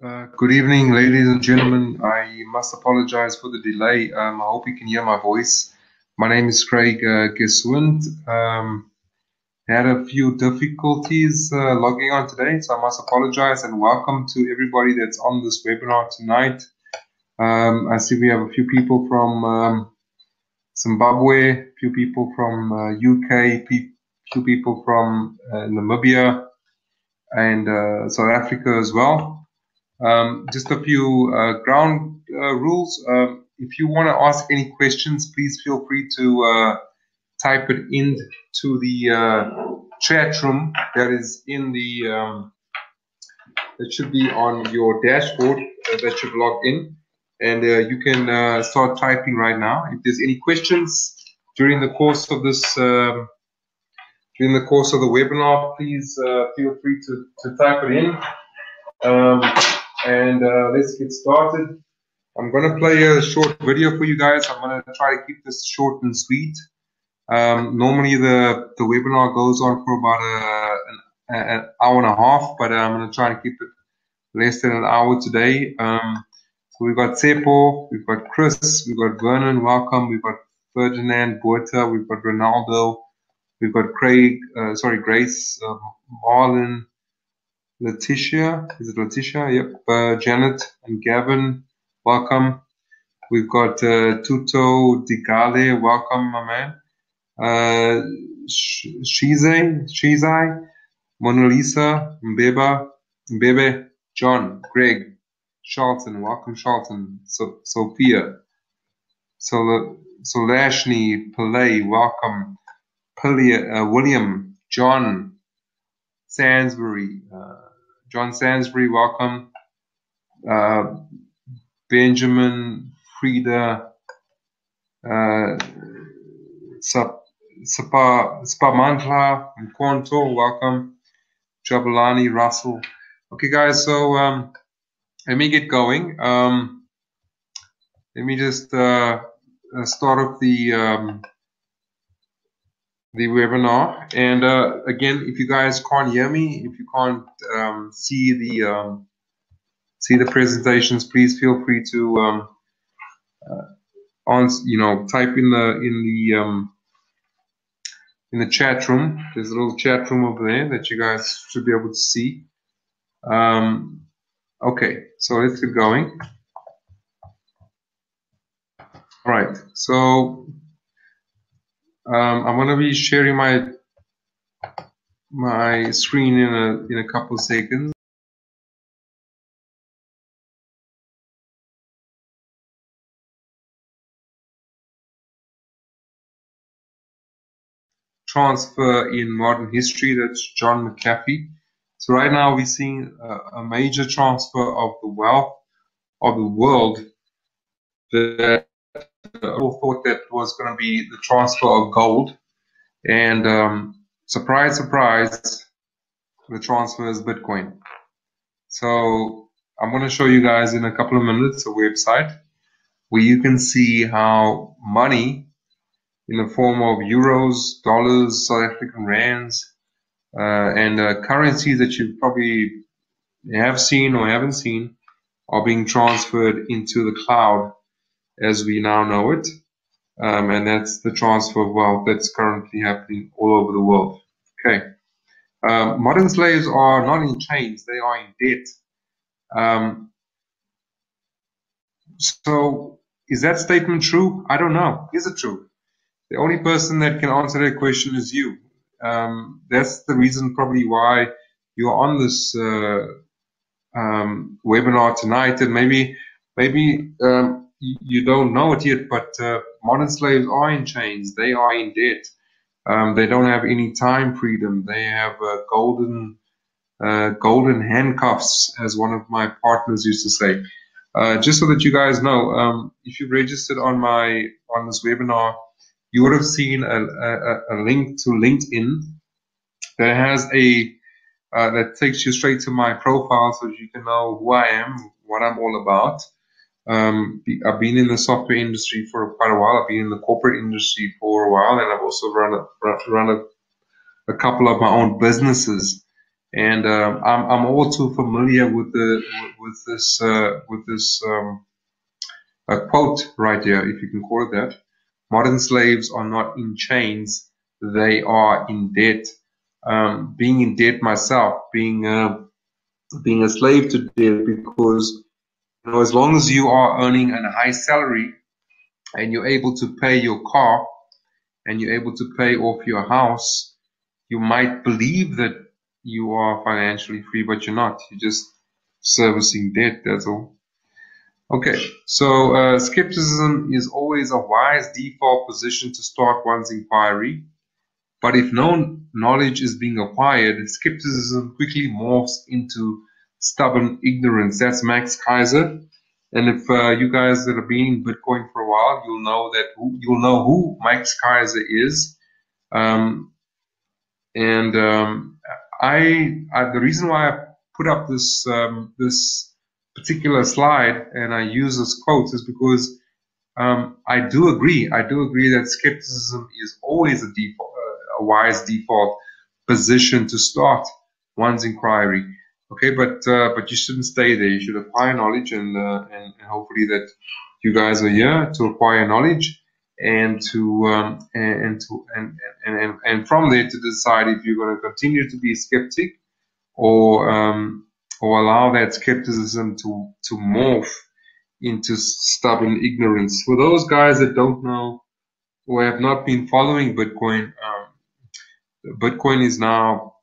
Good evening, ladies and gentlemen. I must apologize for the delay. I hope you can hear my voice. My name is Craig Geswindt. Had a few difficulties logging on today, so I must apologize and welcome to everybody that's on this webinar tonight. I see we have a few people from Zimbabwe, a few people from UK, few people from Namibia and South Africa as well. Just a few ground rules. If you want to ask any questions, please feel free to type it into the chat room that is in the that should be on your dashboard that you've logged in, and you can start typing right now. If there's any questions during the course of this during the course of the webinar, please feel free to type it in. Let's get started. I'm going to play a short video for you guys. I'm going to try to keep this short and sweet. Normally the webinar goes on for about an hour and a half, but I'm going to try and keep it less than an hour today. So we've got Tsepo, we've got Chris, we've got Vernon, welcome, we've got Ferdinand, Buerta, we've got Ronaldo, we've got Craig, Grace, Marlon, Letitia, is it Letitia? Yep. Janet and Gavin, welcome. We've got Tuto Digale, welcome, my man. Shizai, Mona Lisa, Mbebe, John, Greg, Charlton, welcome, Charlton. Sophia, Solashni, Pillay, welcome. William, John, Sansbury, John Sansbury, welcome. Benjamin, Frida, Spamantla, Mkonto, welcome. Jabalani, Russell. Okay, guys, so let me get going. Let me just start off the webinar, and again, if you guys can't hear me, if you can't see the presentations, please feel free to type in the chat room. There's a little chat room over there that you guys should be able to see. Okay, so let's get going. All right, so I'm going to be sharing my screen in a couple of seconds. Transfer in modern history, that's John McAfee. So right now we're seeing a major transfer of the wealth of the world that people thought that was going to be the transfer of gold, and surprise, surprise, the transfer is Bitcoin. So I'm going to show you guys in a couple of minutes a website where you can see how money in the form of euros, dollars, South African rands, and currencies that you probably have seen or haven't seen are being transferred into the cloud as we now know it. And that's the transfer of wealth that's currently happening all over the world. Okay. Modern slaves are not in chains, they are in debt. So is that statement true? I don't know. Is it true? The only person that can answer that question is you. That's the reason probably why you're on this webinar tonight, and maybe you don't know it yet, but modern slaves are in chains. They are in debt. They don't have any time freedom. They have golden handcuffs, as one of my partners used to say. Just so that you guys know, if you registered on this webinar, you would have seen a link to LinkedIn that has that takes you straight to my profile, so that you can know who I am, what I'm all about. I've been in the software industry for quite a while. I've been in the corporate industry for a while, and I've also run a couple of my own businesses. And I'm all too familiar with this a quote right here, if you can call it that. Modern slaves are not in chains; they are in debt. Being in debt myself, being a slave to debt, because as long as you are earning a high salary and you're able to pay your car and you're able to pay off your house, you might believe that you are financially free, but you're not. You're just servicing debt, that's all. Okay, so skepticism is always a wise default position to start one's inquiry. But if no knowledge is being acquired, skepticism quickly morphs into stubborn ignorance. That's Max Kaiser. And if you guys that have been in Bitcoin for a while, you'll know who Max Kaiser is. The reason why I put up this this particular slide and I use this quote is because I do agree that skepticism is always a wise default position to start one's inquiry. Okay, but you shouldn't stay there. You should acquire knowledge, and hopefully that you guys are here to acquire knowledge and from there to decide if you're going to continue to be a skeptic or allow that skepticism to morph into stubborn ignorance. For those guys that don't know or have not been following Bitcoin, Bitcoin is now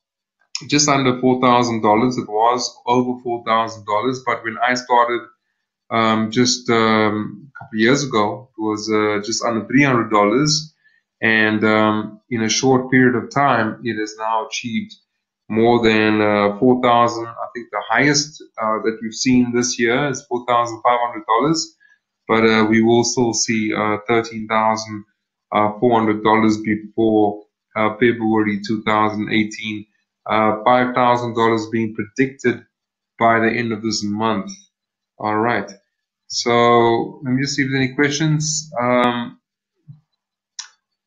just under $4,000. It was over $4,000, but when I started just a couple of years ago, it was just under $300, and in a short period of time, it has now achieved more than 4,000. I think the highest that we've seen this year is $4,500, but we will still see $13,400 before February 2018. $5,000 being predicted by the end of this month. All right. So let me just see if there's any questions.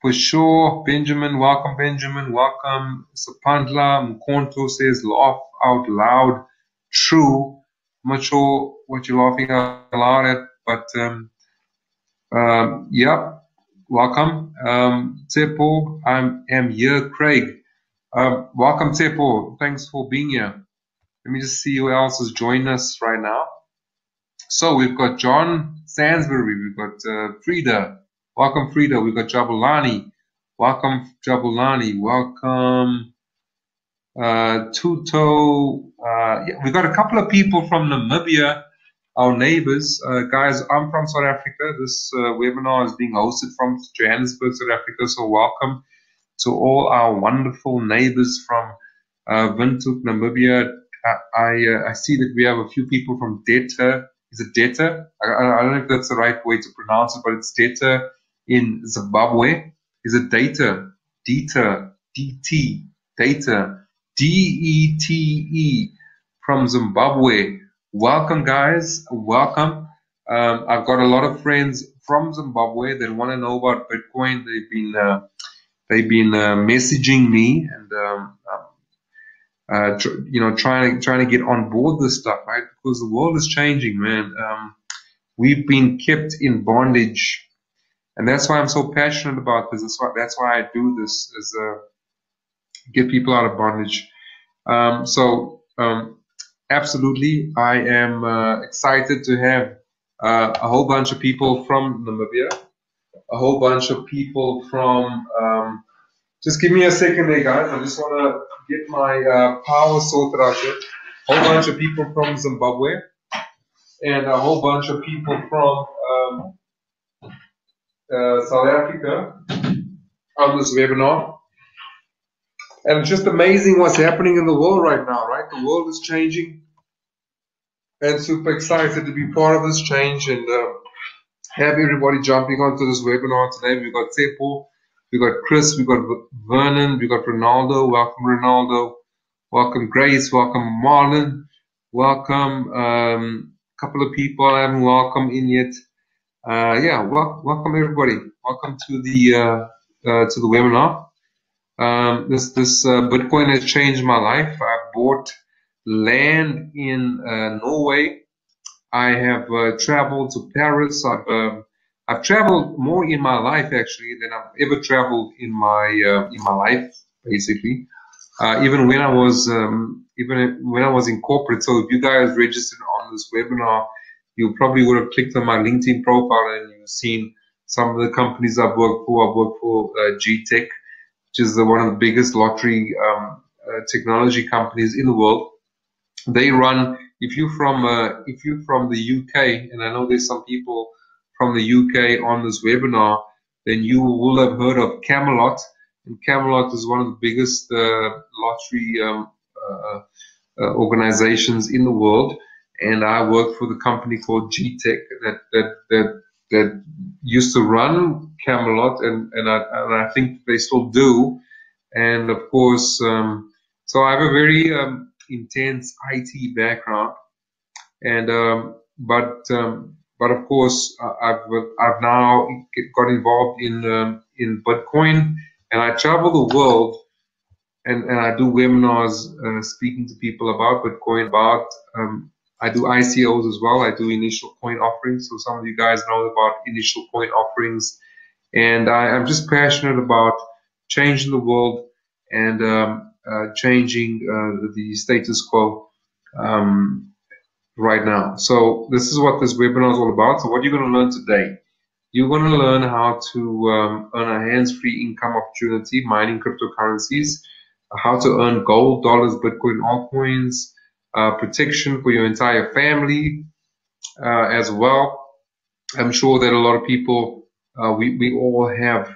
For sure, Benjamin, welcome Benjamin, welcome. Sapandla Mkonto says laugh out loud. True. I'm not sure what you're laughing out loud at, but yeah, welcome. Tsepo, I am here. Craig, welcome Tsepo. Thanks for being here. Let me just see who else is joining us right now. So we've got John Sansbury, we've got Frida. Welcome, Frida. We've got Jabulani. Welcome, Jabulani. Welcome, Tuto. Yeah, we've got a couple of people from Namibia, our neighbors. Guys, I'm from South Africa. This webinar is being hosted from Johannesburg, South Africa. So welcome to all our wonderful neighbors from Windhoek, Namibia. I see that we have a few people from Deta. Is it Deta? I don't know if that's the right way to pronounce it, but it's Deta in Zimbabwe. Is it Data? Deta, DT, Data, DETE from Zimbabwe. Welcome, guys. Welcome. I've got a lot of friends from Zimbabwe that want to know about Bitcoin. They've been messaging me and trying to get on board this stuff, right? Because the world is changing, man. We've been kept in bondage, and that's why I'm so passionate about this. That's why I do this, is get people out of bondage. Absolutely, I am excited to have a whole bunch of people from Namibia, a whole bunch of people from. Just give me a second there, guys. I just want to get my power sorted out here. A whole bunch of people from Zimbabwe and a whole bunch of people from South Africa on this webinar. And it's just amazing what's happening in the world right now, right? The world is changing, and super excited to be part of this change and have everybody jumping onto this webinar today. We've got Tsepo, we've got Chris, we've got Vernon, we've got Ronaldo. Welcome, Ronaldo. Welcome, Grace. Welcome, Marlon. Welcome, a couple of people I haven't welcomed in yet. Welcome everybody. Welcome to the webinar. This Bitcoin has changed my life. I've I've bought land in Norway. I have traveled to Paris. I've traveled more in my life actually than I've ever traveled in my life, basically. Even when I was in corporate. So if you guys registered on this webinar, you probably would have clicked on my LinkedIn profile and you've seen some of the companies I've worked for. I've worked for GTech, which is one of the biggest lottery technology companies in the world. They run. If you're from the UK, and I know there's some people from the UK on this webinar, then you will have heard of Camelot. And Camelot is one of the biggest lottery organizations in the world. And I worked for the company called GTech that used to run Camelot, and I think they still do. And of course, so I have a very intense IT background, and but of course I've now got involved in Bitcoin, and I travel the world, and I do webinars speaking to people about Bitcoin. I do ICOs as well. I do initial coin offerings. So some of you guys know about initial coin offerings, and I'm just passionate about changing the world and changing the status quo right now. So this is what this webinar is all about. So what you're going to learn today, you're going to learn how to earn a hands-free income opportunity mining cryptocurrencies, how to earn gold, dollars, Bitcoin, altcoins, protection for your entire family as well. I'm sure that a lot of people, we all have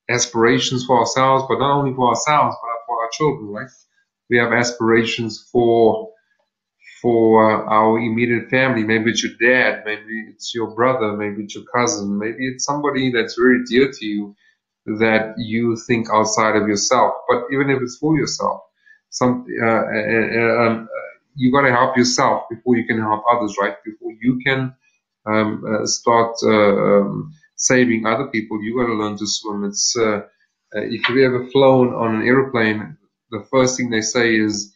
aspirations for ourselves, but not only for ourselves, but for our children, right? We have aspirations for our immediate family. Maybe it's your dad, maybe it's your brother, maybe it's your cousin, maybe it's somebody that's very dear to you that you think outside of yourself. But even if it's for yourself, you got to help yourself before you can help others, right? Before you can start saving other people, you got to learn to swim. It's if you've ever flown on an airplane, the first thing they say is,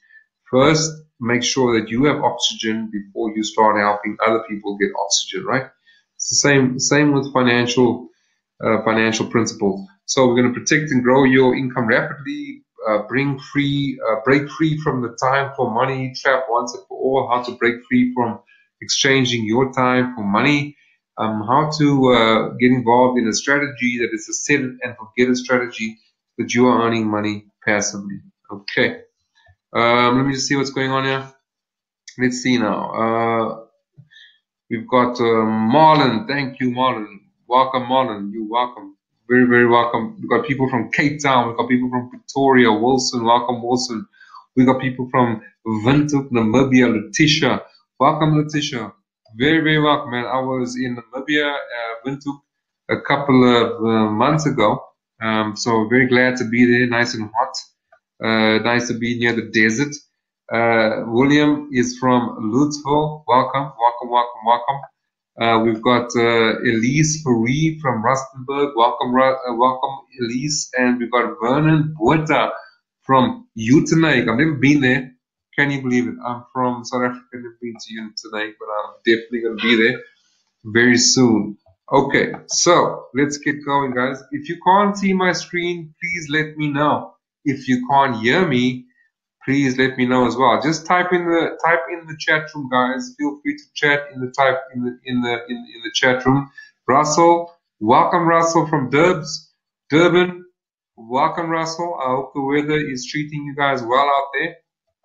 first, make sure that you have oxygen before you start helping other people get oxygen, right? It's the same with financial principles. So we're going to protect and grow your income rapidly, break free from the time for money trap once and for all, how to break free from exchanging your time for money, how to get involved in a strategy that is a set and forget a strategy that you are earning money passively. Okay. Let me just see what's going on here. Let's see now. We've got Marlon. Thank you, Marlon. Welcome, Marlon. You're welcome. Very, very welcome. We've got people from Cape Town. We've got people from Pretoria. Wilson. Welcome, Wilson. We've got people from Windhoek, Namibia. Letitia. Welcome, Letitia. Very, very welcome, man. I was in Namibia, Windhoek, a couple of months ago. So very glad to be there. Nice and hot. Nice to be near the desert. William is from Lutzville. Welcome, welcome, welcome, welcome. We've got Elise Farie from Rustenburg. Welcome, welcome, Elise. And we've got Vernon Botha from Uitenhage. I've never been there. Can you believe it? I'm from South Africa. I've never been to Uitenhage, but I'm definitely going to be there very soon. Okay, so let's get going, guys. If you can't see my screen, please let me know. If you can't hear me, please let me know as well. Just type in the chat room, guys. Feel free to chat in the chat room. Russell, welcome, Russell from Durban. Welcome, Russell. I hope the weather is treating you guys well out there.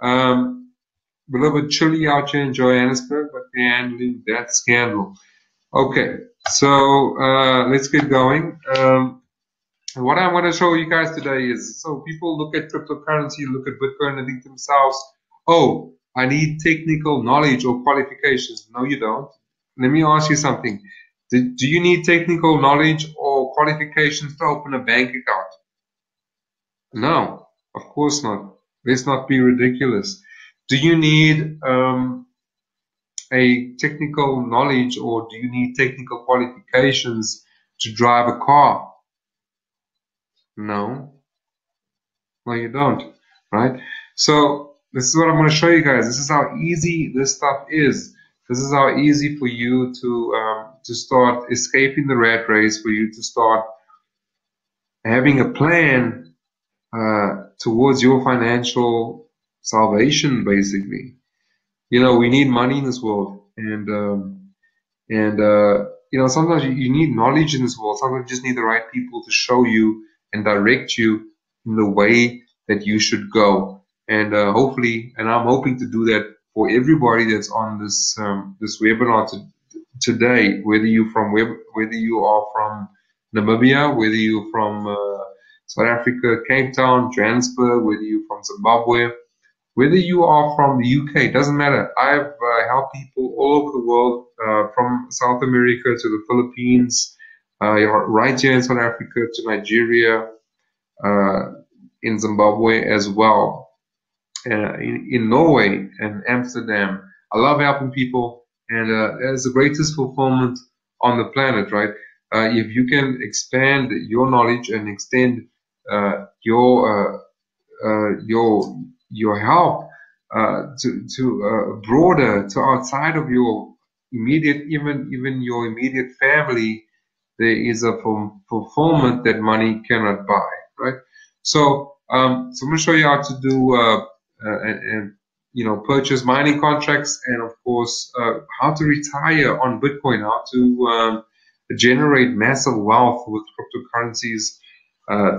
A little bit chilly out here in Johannesburg, but we're handling that scandal. Okay, so let's get going. What I want to show you guys today is, so people look at cryptocurrency, look at Bitcoin and think to themselves, oh, I need technical knowledge or qualifications. No, you don't. Let me ask you something. Do you need technical knowledge or qualifications to open a bank account? No, of course not. Let's not be ridiculous. Do you need a technical knowledge or do you need technical qualifications to drive a car? No, you don't, right? So this is what I'm going to show you guys. This is how easy this stuff is. This is how easy for you to start escaping the rat race, for you to start having a plan towards your financial salvation, basically. You know, we need money in this world, and you know, sometimes you need knowledge in this world. Sometimes you just need the right people to show you and direct you in the way that you should go. And hopefully, and I'm hoping to do that for everybody that's on this webinar today, whether you are from Namibia, whether you're from South Africa, Cape Town, Johannesburg, whether you're from Zimbabwe, whether you are from the UK, doesn't matter. I've helped people all over the world, from South America to the Philippines, right here in South Africa to Nigeria, in Zimbabwe as well, in Norway and Amsterdam. I love helping people, and it's the greatest fulfillment on the planet, right? If you can expand your knowledge and extend your help broader, to outside of your immediate, even your immediate family, there is a fulfillment that money cannot buy, right? So I'm going to show you how to do and you know, purchase mining contracts, and of course how to retire on Bitcoin, how to generate massive wealth with cryptocurrencies.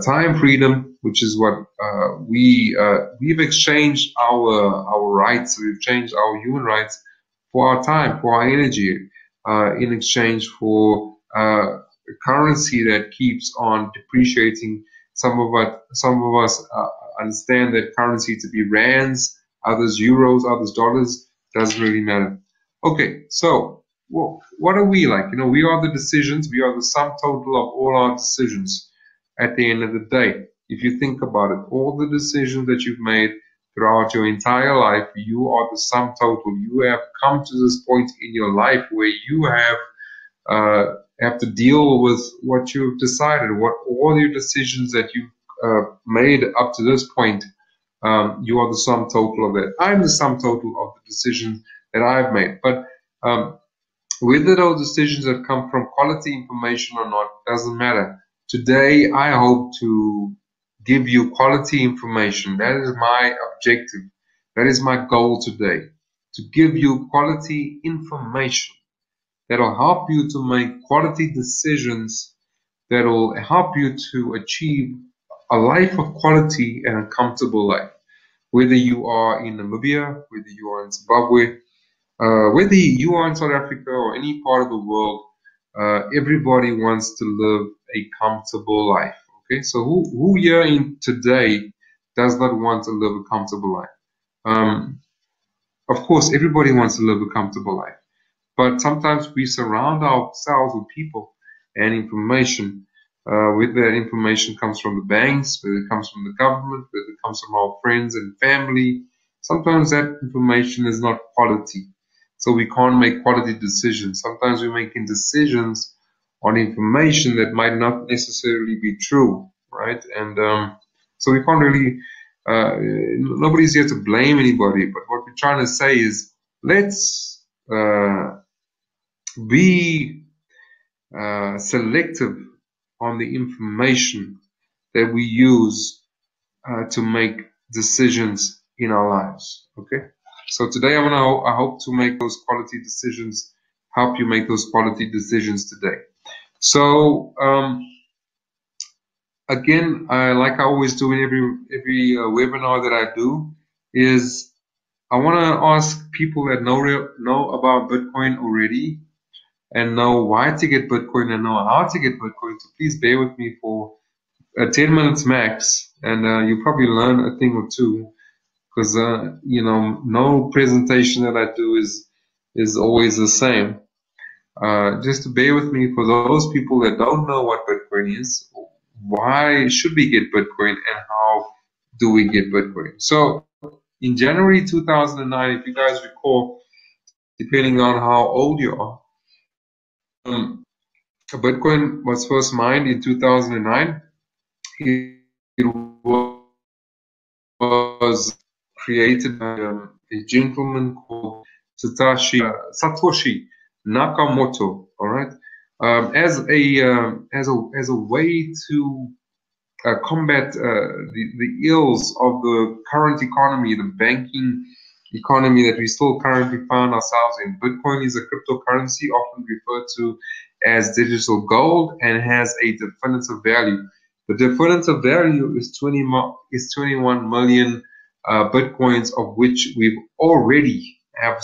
Time freedom, which is what we've exchanged our rights, we've changed our human rights for our time, for our energy, in exchange for currency that keeps on depreciating. Some of us understand that currency to be rands, others euros, others dollars. Doesn't really matter. Okay, so what are we like? You know, we are the decisions. We are the sum total of all our decisions. At the end of the day, if you think about it, all the decisions that you've made throughout your entire life, you are the sum total. You have come to this point in your life where you have to deal with what you've decided, what all your decisions that you've made up to this point. You are the sum total of it. I'm the sum total of the decisions that I've made. But whether those decisions have come from quality information or not doesn't matter. Today, I hope to give you quality information. That is my objective. That is my goal today, to give you quality information that will help you to make quality decisions, that will help you to achieve a life of quality and a comfortable life. Whether you are in Namibia, whether you are in Zimbabwe, whether you are in South Africa or any part of the world, everybody wants to live a comfortable life. Okay, so who here in today does not want to live a comfortable life? Of course, everybody wants to live a comfortable life, but sometimes we surround ourselves with people and information. Whether that information comes from the banks, whether it comes from the government, whether it comes from our friends and family, sometimes that information is not quality. So we can't make quality decisions. Sometimes we're making decisions on information that might not necessarily be true, right? And so we can't really, nobody's here to blame anybody, but what we're trying to say is, let's be selective on the information that we use to make decisions in our lives, okay? So today I hope to make those quality decisions, help you make those quality decisions today. So again, like I always do in every webinar that I do, is I want to ask people that know about Bitcoin already and know why to get Bitcoin and know how to get Bitcoin. So please bear with me for 10 minutes max, and you'll probably learn a thing or two. Because you know, no presentation that I do is always the same. Just to bear with me for those people that don't know what Bitcoin is, why should we get Bitcoin, and how do we get Bitcoin? So in January 2009, if you guys recall, depending on how old you are, Bitcoin was first mined in 2009. It was created by a gentleman called Satoshi Nakamoto. All right, as a way to combat the ills of the current economy, the banking economy that we still currently find ourselves in. Bitcoin is a cryptocurrency often referred to as digital gold and has a definitive value. The definitive value is 21 million Bitcoins, of which we've already have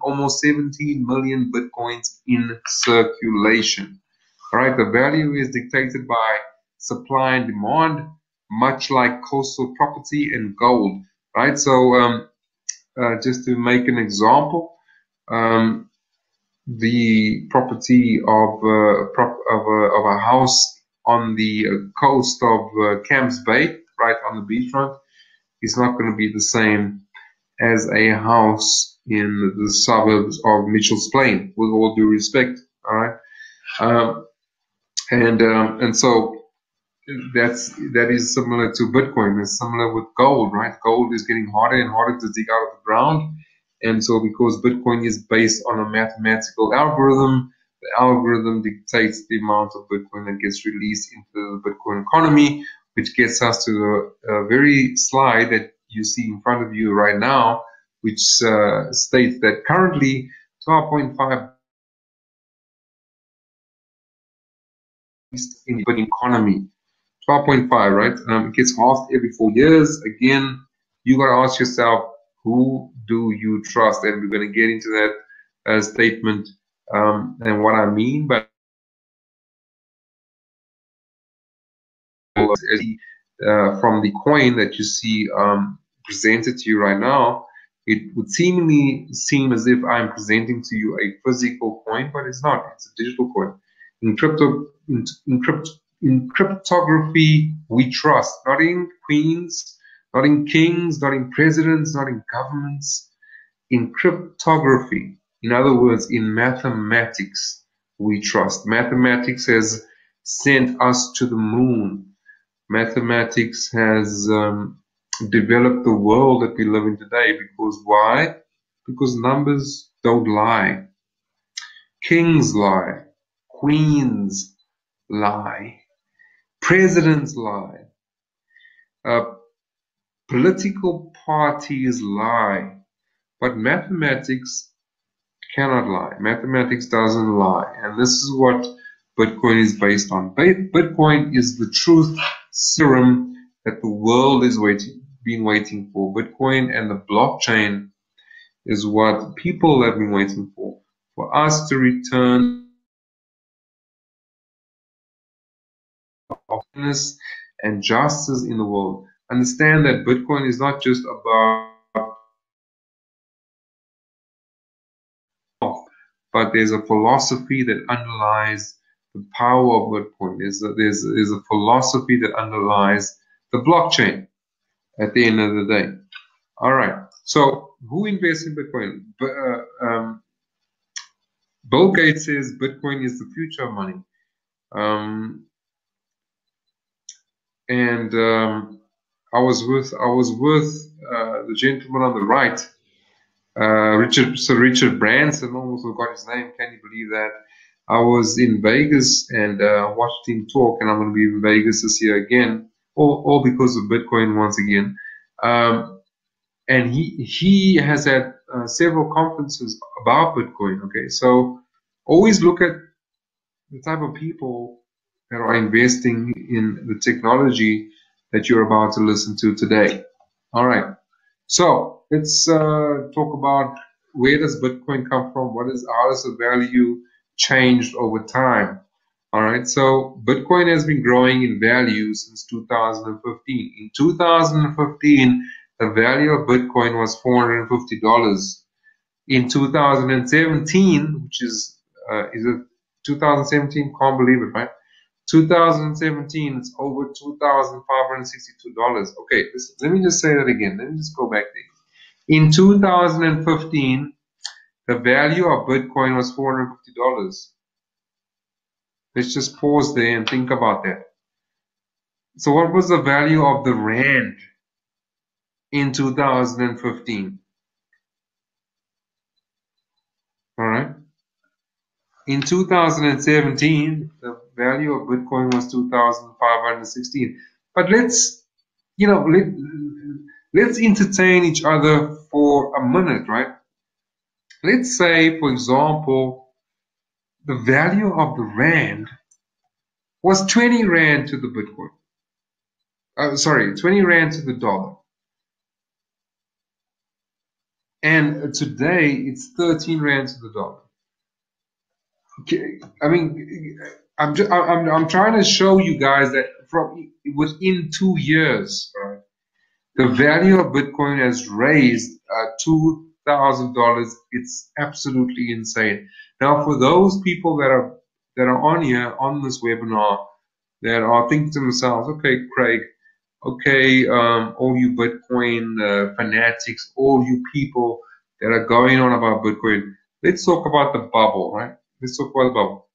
almost 17 million Bitcoins in circulation. All right, the value is dictated by supply and demand, much like coastal property and gold, right? So just to make an example, the property of a house on the coast of Camps Bay, right on the beachfront, is not going to be the same as a house in the suburbs of Mitchell's Plain, with all due respect. All right, and so that is similar to Bitcoin. It's similar with gold, right? Gold is getting harder and harder to dig out of the ground. And so because Bitcoin is based on a mathematical algorithm, the algorithm dictates the amount of Bitcoin that gets released into the Bitcoin economy, which gets us to the very slide that you see in front of you right now, which states that currently 12.5 in the Bitcoin economy. 12.5, right? It gets halved every 4 years. Again, you got to ask yourself, who do you trust? And we're going to get into that statement and what I mean by from the coin that you see presented to you right now. It would seemingly seem as if I'm presenting to you a physical coin, but it's not. It's a digital coin. In cryptography, we trust, not in queens, not in kings, not in presidents, not in governments. In cryptography, in other words, in mathematics, we trust. Mathematics has sent us to the moon. Mathematics has developed the world that we live in today. Because why? Because numbers don't lie. Kings lie. Queens lie. Presidents lie. Political parties lie. But mathematics cannot lie. Mathematics doesn't lie. And this is what Bitcoin is based on. Bitcoin is the truth serum that the world is been waiting for. Bitcoin and the blockchain is what people have been waiting for us to return fairness and justice in the world. Understand that Bitcoin is not just about, but there's a philosophy that underlies the power of Bitcoin. There's a philosophy that underlies the blockchain at the end of the day. All right. So who invests in Bitcoin? Bill Gates says Bitcoin is the future of money. I was with the gentleman on the right, Sir Richard Branson. Almost forgot his name. Can you believe that? I was in Vegas and watched him talk, and I'm going to be in Vegas this year again, all because of Bitcoin once again. And he has had several conferences about Bitcoin. Okay, so always look at the type of people that are investing in the technology that you're about to listen to today. All right, so let's talk about where does Bitcoin come from? How does the value changed over time? All right, so Bitcoin has been growing in value since 2015. In 2015, the value of Bitcoin was $450. In 2017, which is it 2017? Can't believe it, right? 2017, it's over $2,562. Okay, let me just say that again. Let me just go back there. In 2015, the value of Bitcoin was $450. Let's just pause there and think about that. So what was the value of the rand in 2015. All right. In 2017, the value of Bitcoin was 2,516. But let's, let's entertain each other for a minute, right? Let's say, for example, the value of the rand was 20 rand to the Bitcoin. 20 rand to the dollar. And today it's 13 rand to the dollar. Okay, I mean, I'm trying to show you guys that from within 2 years, right, the value of Bitcoin has raised $2,000. It's absolutely insane. Now, for those people that are on here on this webinar that are thinking to themselves, okay, Craig, okay, all you Bitcoin fanatics, all you people that are going on about Bitcoin, let's talk about the bubble, right? Let's talk about the bubble.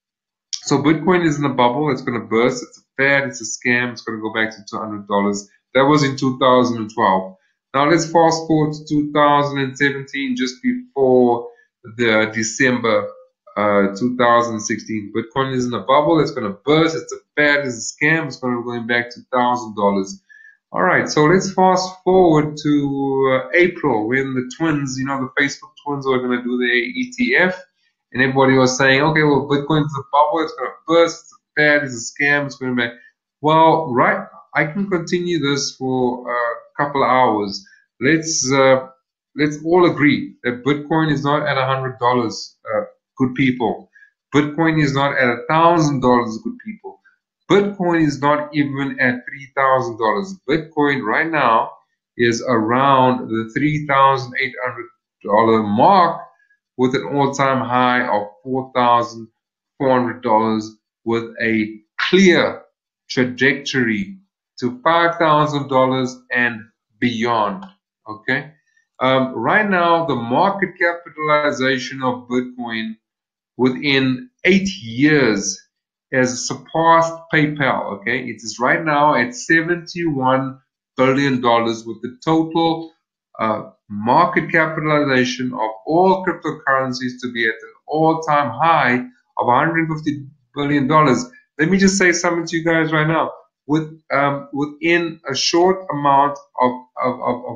So Bitcoin is in a bubble. It's going to burst. It's a fad. It's a scam. It's going to go back to $200. That was in 2012. Now let's fast forward to 2017, just before the December 2016. Bitcoin is in a bubble. It's going to burst. It's a fad. It's a scam. It's going to go back to $1,000. All right, so let's fast forward to April when the twins, the Facebook twins are going to do their ETF. And everybody was saying, okay, well, Bitcoin is a bubble, it's going to burst, it's a fad, it's a scam, it's going to be. Well, right, I can continue this for a couple of hours. Let's all agree that Bitcoin is not at $100, good people. Bitcoin is not at $1,000, good people. Bitcoin is not even at $3,000. Bitcoin right now is around the $3,800 mark, with an all-time high of $4,400, with a clear trajectory to $5,000 and beyond. Okay. Right now, the market capitalization of Bitcoin within 8 years has surpassed PayPal. Okay, it is right now at $71 billion, with the total market capitalization of all cryptocurrencies to be at an all-time high of $150 billion. Let me just say something to you guys right now. Within a short amount of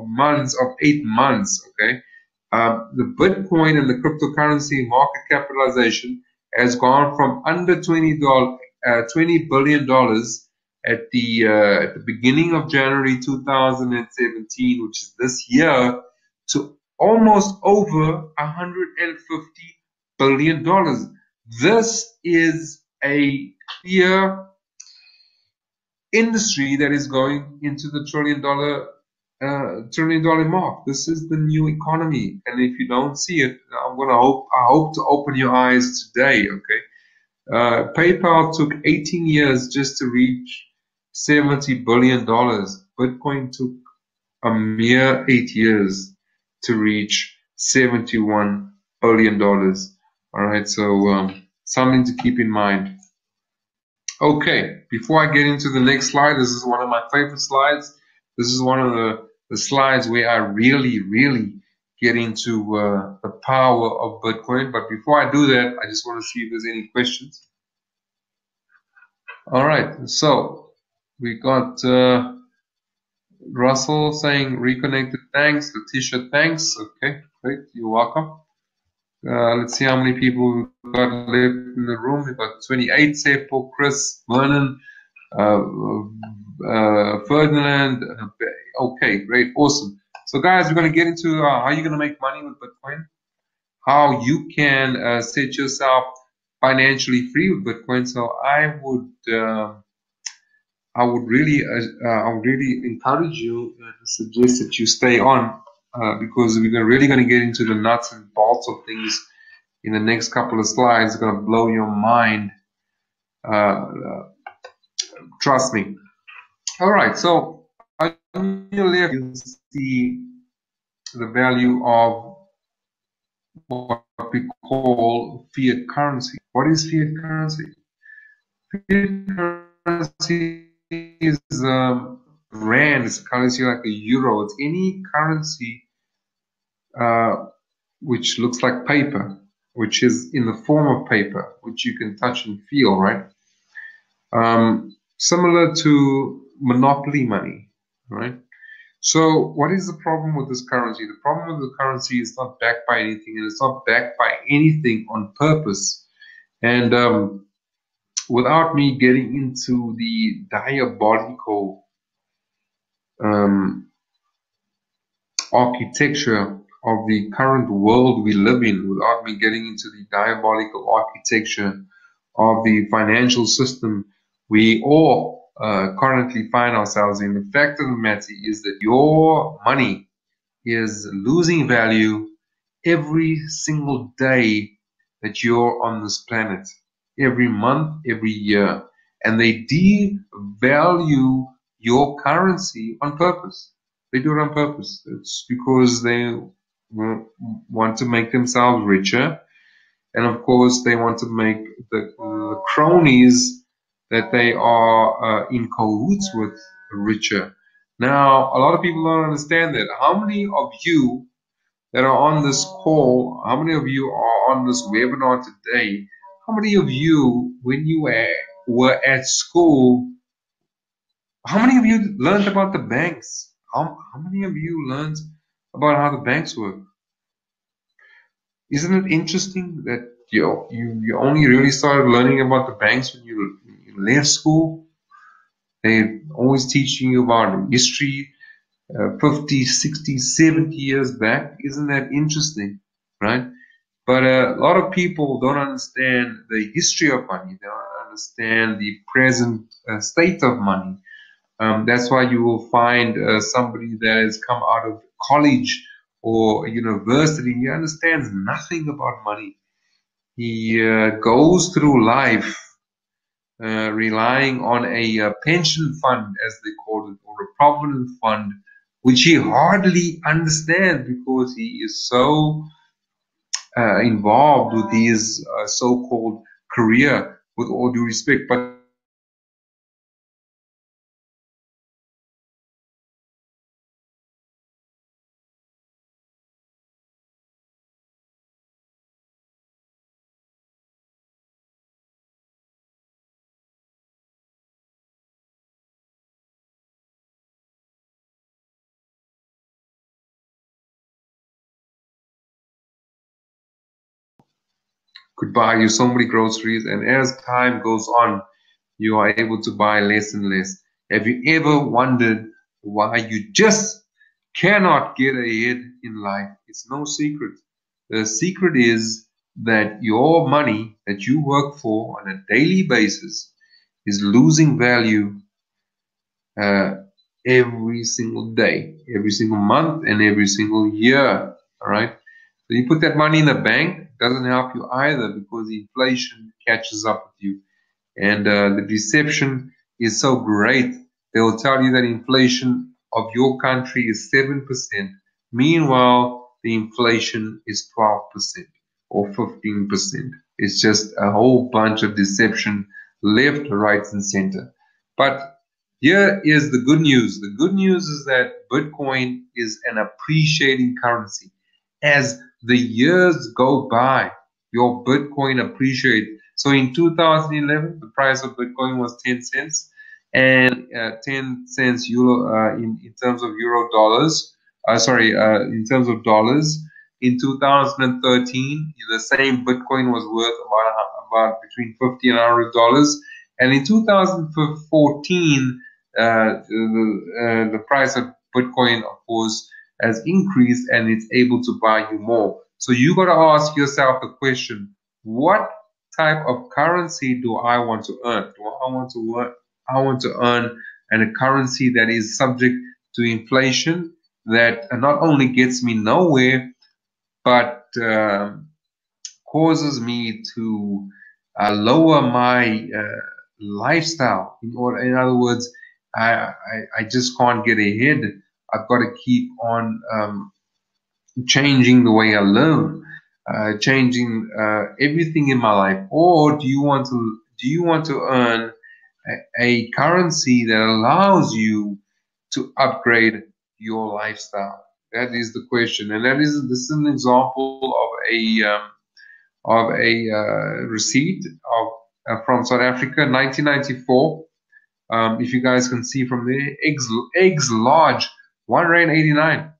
months, of 8 months, okay, the Bitcoin and the cryptocurrency market capitalization has gone from under $20 billion at the beginning of January 2017, which is this year, to almost over $150 billion. This is a clear industry that is going into the $1 trillion mark. This is the new economy, and if you don't see it, I hope to open your eyes today. Okay. PayPal took 18 years just to reach $70 billion. Bitcoin took a mere 8 years to reach $71 billion. All right, so something to keep in mind. Okay, before I get into the next slide, this is one of my favorite slides. This is one of the slides where I really get into the power of Bitcoin. But before I do that, I just want to see if there's any questions. All right, so we got Russell saying reconnected, thanks. Letitia, thanks. Okay, great, you're welcome. Let's see how many people we've got left in the room. We've got 28, Seppo, Chris, Vernon, Ferdinand. Okay, great, awesome. So guys, we're going to get into how you're going to make money with Bitcoin, how you can set yourself financially free with Bitcoin. So I would really encourage you to suggest that you stay on, because we're really going to get into the nuts and bolts of things in the next couple of slides. It's going to blow your mind. Trust me. All right, so on your left you see the value of what we call fiat currency. What is fiat currency? Fiat currency is rand, it's a currency like a euro. It's any currency which looks like paper, which is in the form of paper, which you can touch and feel, right? Similar to monopoly money, right? So what is the problem with this currency? The problem with the currency is not backed by anything, and it's not backed by anything on purpose. And without me getting into the diabolical architecture of the current world we live in, without me getting into the diabolical architecture of the financial system we all currently find ourselves in, the fact of the matter is that your money is losing value every single day that you're on this planet, every month, every year. And they devalue your currency on purpose. They do it on purpose. It's because they want to make themselves richer. And of course, they want to make the cronies that they are in cahoots with richer. Now, a lot of people don't understand that. How many of you that are on this call, how many of you are on this webinar today? How many of you, when you were at school, how many of you learned about the banks? How many of you learned about how the banks work? Isn't it interesting that you only really started learning about the banks when you left school? They're always teaching you about history 50, 60, 70 years back. Isn't that interesting, right? But a lot of people don't understand the history of money. They don't understand the present state of money. That's why you will find somebody that has come out of college or university. He understands nothing about money. He goes through life relying on a pension fund, as they call it, or a provident fund, which he hardly understands because he is so involved with his so-called career, with all due respect. But could buy you so many groceries, and as time goes on, you are able to buy less and less. Have you ever wondered why you just cannot get ahead in life? It's no secret. The secret is that your money that you work for on a daily basis is losing value uh, every single day, every single month, and every single year. All right. So you put that money in the bank, doesn't help you either because inflation catches up with you. And the deception is so great. They will tell you that inflation of your country is 7%. Meanwhile, the inflation is 12% or 15%. It's just a whole bunch of deception left, right, and center. But here is the good news. The good news is that Bitcoin is an appreciating currency. As the years go by, your Bitcoin appreciates. So in 2011, the price of Bitcoin was 10 cents, and 10 cents euro in terms of euro dollars. In terms of dollars. In 2013, the same Bitcoin was worth about between $50 and $100. And in 2014, the price of Bitcoin, of course, has increased and it's able to buy you more. So you got to ask yourself the question: what type of currency do I want to earn? Do I want to earn? I want to earn a currency that is subject to inflation, that not only gets me nowhere, but causes me to lower my lifestyle. In other words, I just can't get ahead. I've got to keep on changing the way I live, changing everything in my life. Or do you want to earn a currency that allows you to upgrade your lifestyle? That is the question, and this is an example of a receipt from South Africa, 1994. If you guys can see from there, eggs large, R1.89.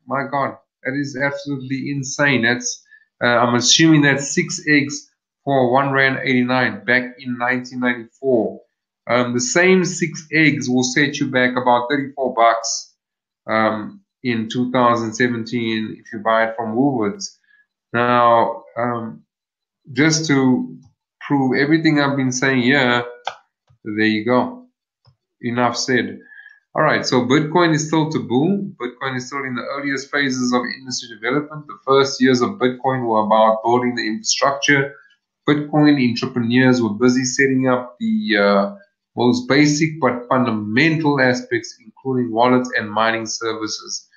My God, that is absolutely insane. That's I'm assuming that's 6 eggs for R1.89 back in 1994. The same 6 eggs will set you back about 34 bucks in 2017 if you buy it from Woolworths. Now, just to prove everything I've been saying here, there you go. Enough said. All right, so Bitcoin is still to boom. Bitcoin is still in the earliest phases of industry development. The first years of Bitcoin were about building the infrastructure. Bitcoin entrepreneurs were busy setting up the most basic but fundamental aspects, including wallets and mining services.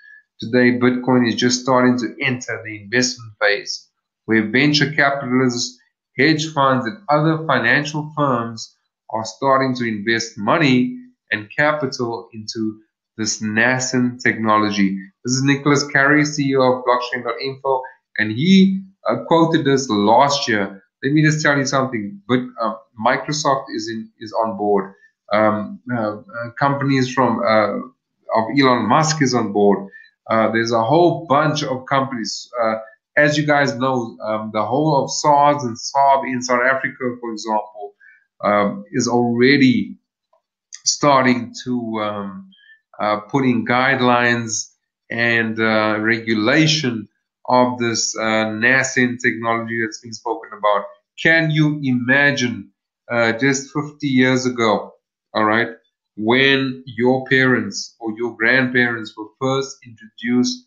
Today, Bitcoin is just starting to enter the investment phase, where venture capitalists, hedge funds, and other financial firms are starting to invest money and capital into this nascent technology. This is Nicholas Carey, CEO of blockchain.info, and he quoted this last year. Let me just tell you something. But Microsoft is on board. Companies from of Elon Musk is on board. There's a whole bunch of companies. As you guys know, the whole of SARS and SARB in South Africa, for example, is already starting to put in guidelines and regulation of this nascent technology that's been spoken about. Can you imagine just 50 years ago, all right, when your parents or your grandparents were first introduced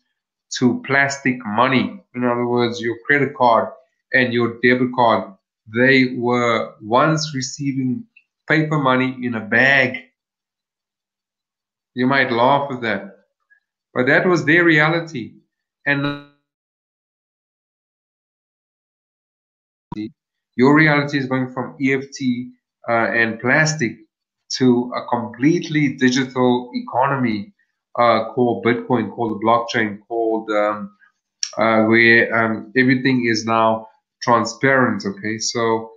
to plastic money? In other words, your credit card and your debit card, they were once receiving paper money in a bag. You might laugh at that, but that was their reality. And your reality is going from EFT and plastic to a completely digital economy called Bitcoin, called the blockchain, called where everything is now transparent. Okay, so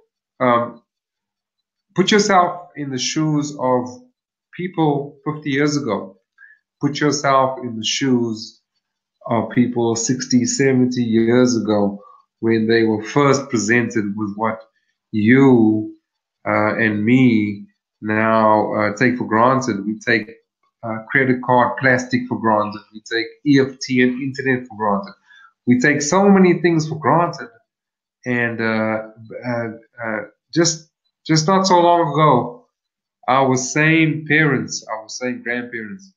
put yourself in the shoes of people 50 years ago. Put yourself in the shoes of people 60, 70 years ago when they were first presented with what you and me now take for granted. We take credit card plastic for granted. We take EFT and internet for granted. We take so many things for granted. And just not so long ago, our same parents, our same grandparents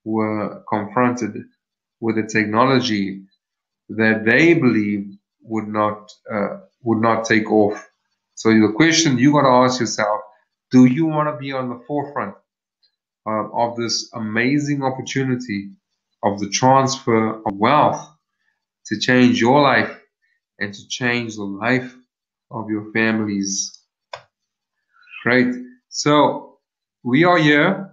were confronted with a technology that they believed would not take off. So the question you got to ask yourself: do you want to be on the forefront of this amazing opportunity of the transfer of wealth to change your life and to change the life of your families? Great. So we are here.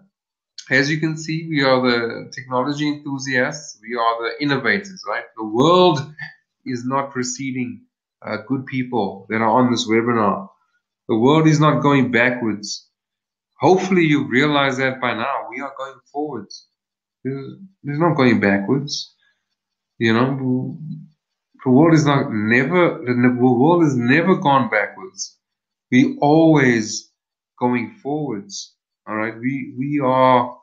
As you can see, we are the technology enthusiasts. We are the innovators, right? The world is not preceding good people that are on this webinar. The world is not going backwards. Hopefully you realize that by now. We are going forwards. There's not going backwards. You know, the world is never gone backwards. We always going forwards. All right. We are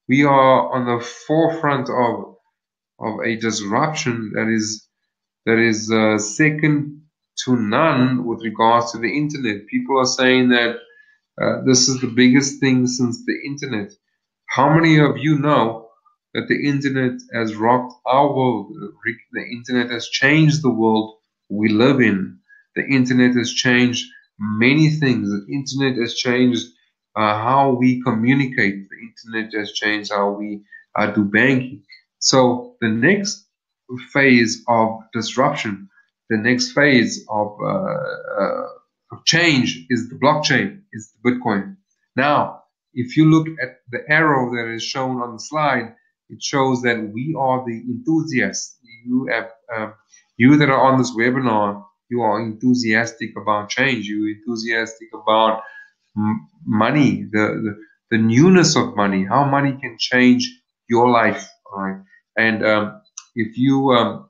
on the forefront of a disruption that is second to none with regards to the internet. People are saying that this is the biggest thing since the internet. How many of you know that the internet has rocked our world? The internet has changed the world we live in. The internet has changed many things. The internet has changed how we communicate. The internet has changed how we do banking. So the next phase of disruption, the next phase of change is the blockchain, is the Bitcoin. Now, if you look at the arrow that is shown on the slide, it shows that we are the enthusiasts. You that are on this webinar, you are enthusiastic about change. You're enthusiastic about money, the newness of money, how money can change your life. All right, and if you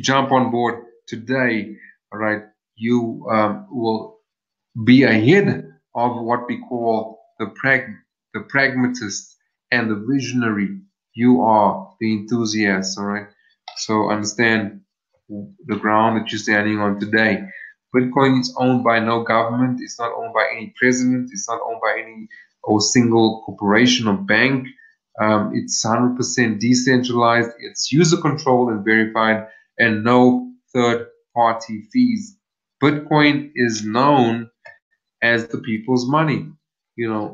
jump on board today, all right, you will be ahead of what we call the pragmatist and the visionary. You are the enthusiast, all right? So understand the ground that you're standing on today. Bitcoin is owned by no government. It's not owned by any president. It's not owned by any or single corporation or bank. It's 100% decentralized. It's user controlled and verified, and no third-party fees. Bitcoin is known as the people's money,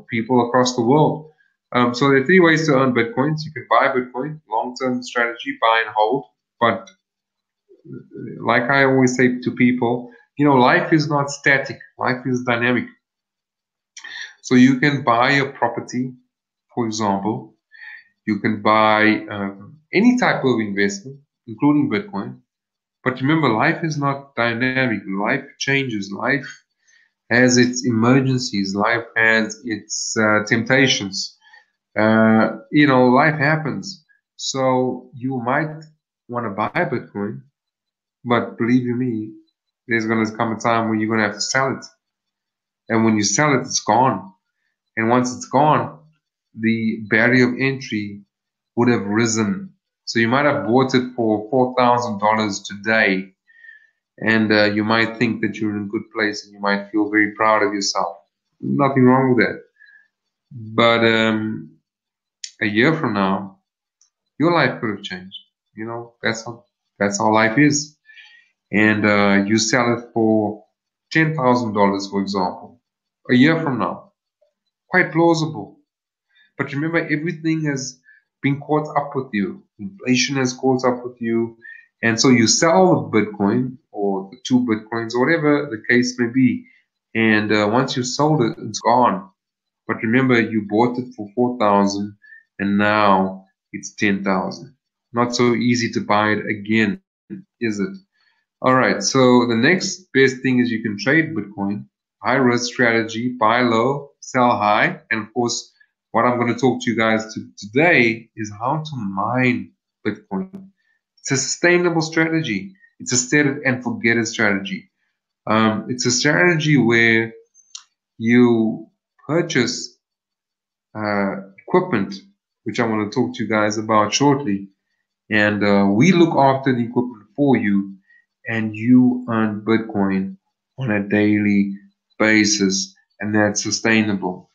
people across the world. So there are three ways to earn Bitcoins. You can buy Bitcoin, long-term strategy, buy and hold. But like I always say to people, life is not static. Life is dynamic. So you can buy a property, for example. You can buy any type of investment, including Bitcoin. But remember, life is not dynamic. Life changes. Life has its emergencies. Life has its temptations. Life happens. So you might want to buy Bitcoin, but believe you me, there's going to come a time when you're going to have to sell it. And when you sell it, it's gone. And once it's gone, the barrier of entry would have risen. So you might have bought it for $4,000 today, and you might think that you're in a good place and you might feel very proud of yourself. Nothing wrong with that. But a year from now, your life could have changed. That's how life is. And you sell it for $10,000, for example, a year from now. Quite plausible. But remember, everything has been caught up with you. Inflation has caught up with you. And so you sell the Bitcoin or the 2 Bitcoins or whatever the case may be. And once you sold it, it's gone. But remember, you bought it for 4,000 and now it's 10,000. Not so easy to buy it again, is it? All right. So the next best thing is you can trade Bitcoin. High risk strategy, buy low, sell high. And of course, what I'm going to talk to you guys today is how to mine Bitcoin. It's a sustainable strategy. It's a set it and forget it strategy. It's a strategy where you purchase equipment, which I want to talk to you guys about shortly. And we look after the equipment for you, and you earn Bitcoin on a daily basis, and that's sustainable.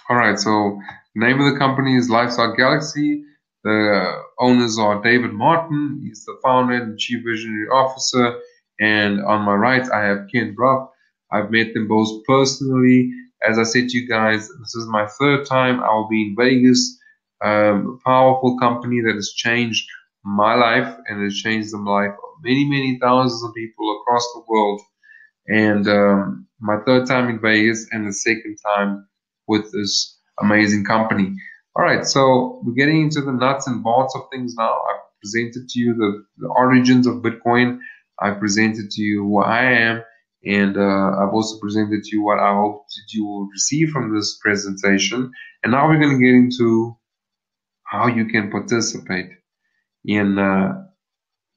All right, so the name of the company is Lifestyle Galaxy. The owners are David Martin. He's the founder and chief visionary officer. And on my right, I have Ken Brock. I've met them both personally. As I said to you guys, this is my 3rd time. I will be in Vegas. A powerful company that has changed my life and has changed the life of many, many thousands of people across the world. And my 3rd time in Vegas and the 2nd time with this amazing company. All right, so we're getting into the nuts and bolts of things now. I've presented to you the origins of Bitcoin. I've presented to you who I am, and I've also presented to you what I hope that you will receive from this presentation. And now we're going to get into how you can participate in the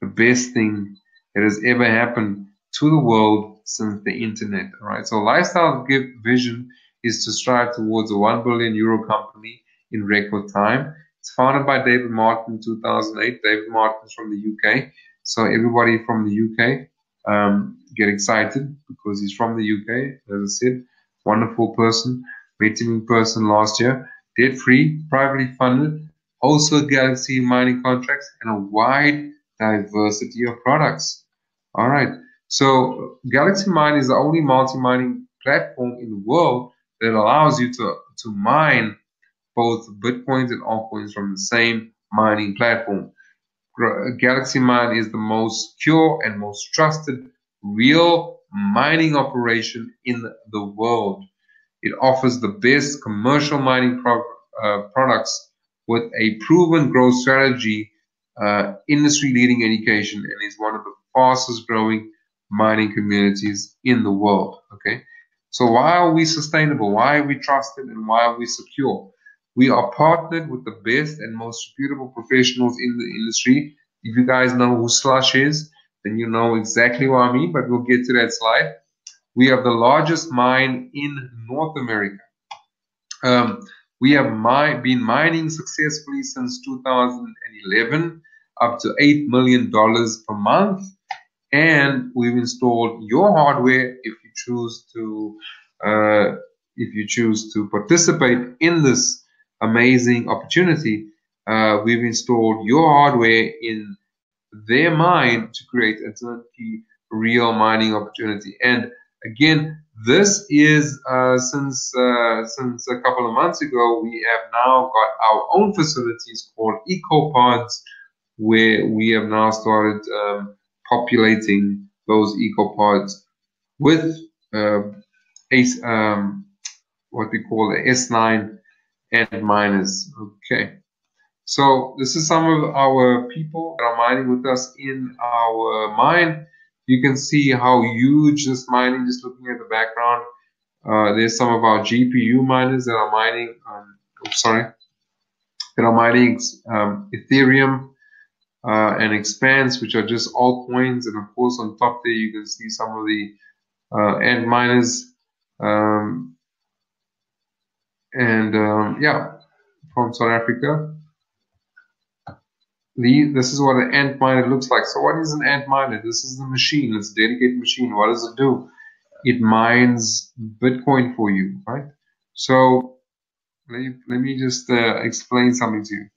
best thing that has ever happened to the world since the internet. All right, so Lifestyle Vision is to strive towards a €1 billion company in record time. It's founded by David Martin in 2008. David Martin's from the UK. So everybody from the UK get excited because he's from the UK. As I said, wonderful person. Met him in person last year. Debt-free, privately funded, also Galaxy mining contracts, and a wide diversity of products. All right. So Galaxy Mine is the only multi-mining platform in the world that allows you to mine both Bitcoins and altcoins from the same mining platform. Galaxy Mine is the most secure and most trusted real mining operation in the world. It offers the best commercial mining products with a proven growth strategy, industry-leading education, and is one of the fastest growing mining communities in the world. Okay, so why are we sustainable? Why are we trusted? And why are we secure? We are partnered with the best and most reputable professionals in the industry. If you guys know who Slush is, then you know exactly what I mean, but we'll get to that slide. We have the largest mine in North America. We have been mining successfully since 2011, up to $8 million per month. And we've installed your hardware if you choose to participate in this amazing opportunity. We've installed your hardware in their mine to create a turnkey real mining opportunity. And again, this is since a couple of months ago, we have now got our own facilities called EcoPods, where we have now started populating those EcoPods with what we call the S9 and miners. Okay, so this is some of our people that are mining with us in our mine. You can see how huge this mining, just looking at the background. There's some of our GPU miners that are mining, Ethereum and Expanse, which are just altcoins. And of course, on top there, you can see some of the Ant miners. Yeah, from South Africa. This is what an ant miner looks like. So what is an ant miner? This is the machine. It's a dedicated machine. What does it do? It mines Bitcoin for you, right? So let me just explain something to you.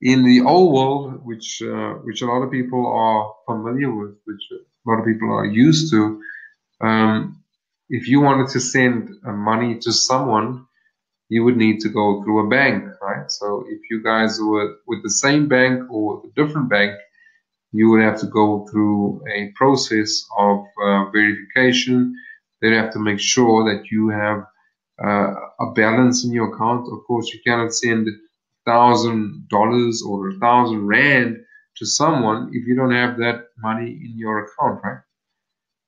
In the old world, which a lot of people are familiar with, which a lot of people are used to, if you wanted to send money to someone, you would need to go through a bank, right? So if you guys were with the same bank or a different bank, you would have to go through a process of verification. They'd have to make sure that you have a balance in your account. Of course, you cannot send $1,000 or 1,000 rand to someone if you don't have that money in your account, right?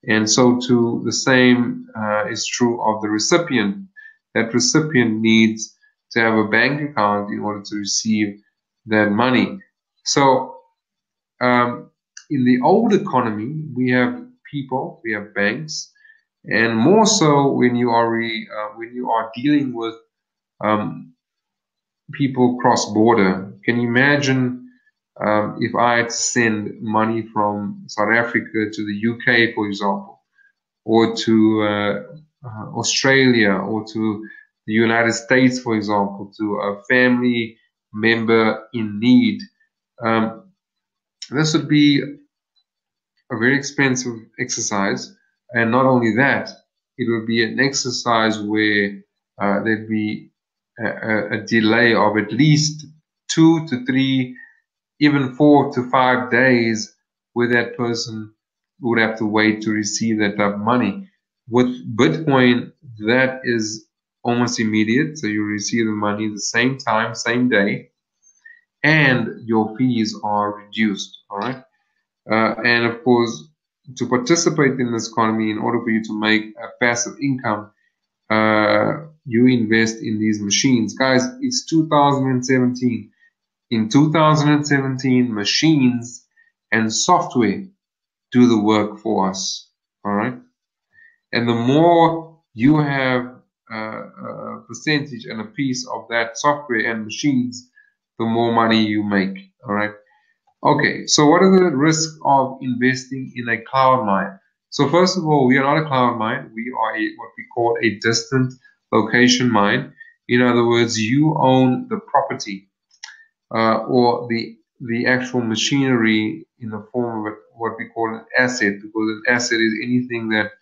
And so too, the same is true of the recipient. That recipient needs to have a bank account in order to receive that money. So in the old economy, we have people, we have banks, and more so when you are dealing with people cross border. Can you imagine if I had to send money from South Africa to the UK, for example, or to Australia, or to the United States, for example, to a family member in need? This would be a very expensive exercise, and not only that, it would be an exercise where there'd be a delay of at least 2 to 3, even 4 to 5 days, where that person would have to wait to receive that type of money. With Bitcoin, that is almost immediate, so you receive the money the same time, same day, and your fees are reduced. All right, and of course, to participate in this economy, in order for you to make a passive income, you invest in these machines. Guys, it's 2017. In 2017, machines and software do the work for us. All right, and the more you have a percentage and a piece of that software and machines, the more money you make. All right. Okay, so what are the risks of investing in a cloud mine? So first of all, we are not a cloud mine. We are what we call a distant location mine. In other words, you own the property or the actual machinery in the form of what we call an asset, because an asset is anything that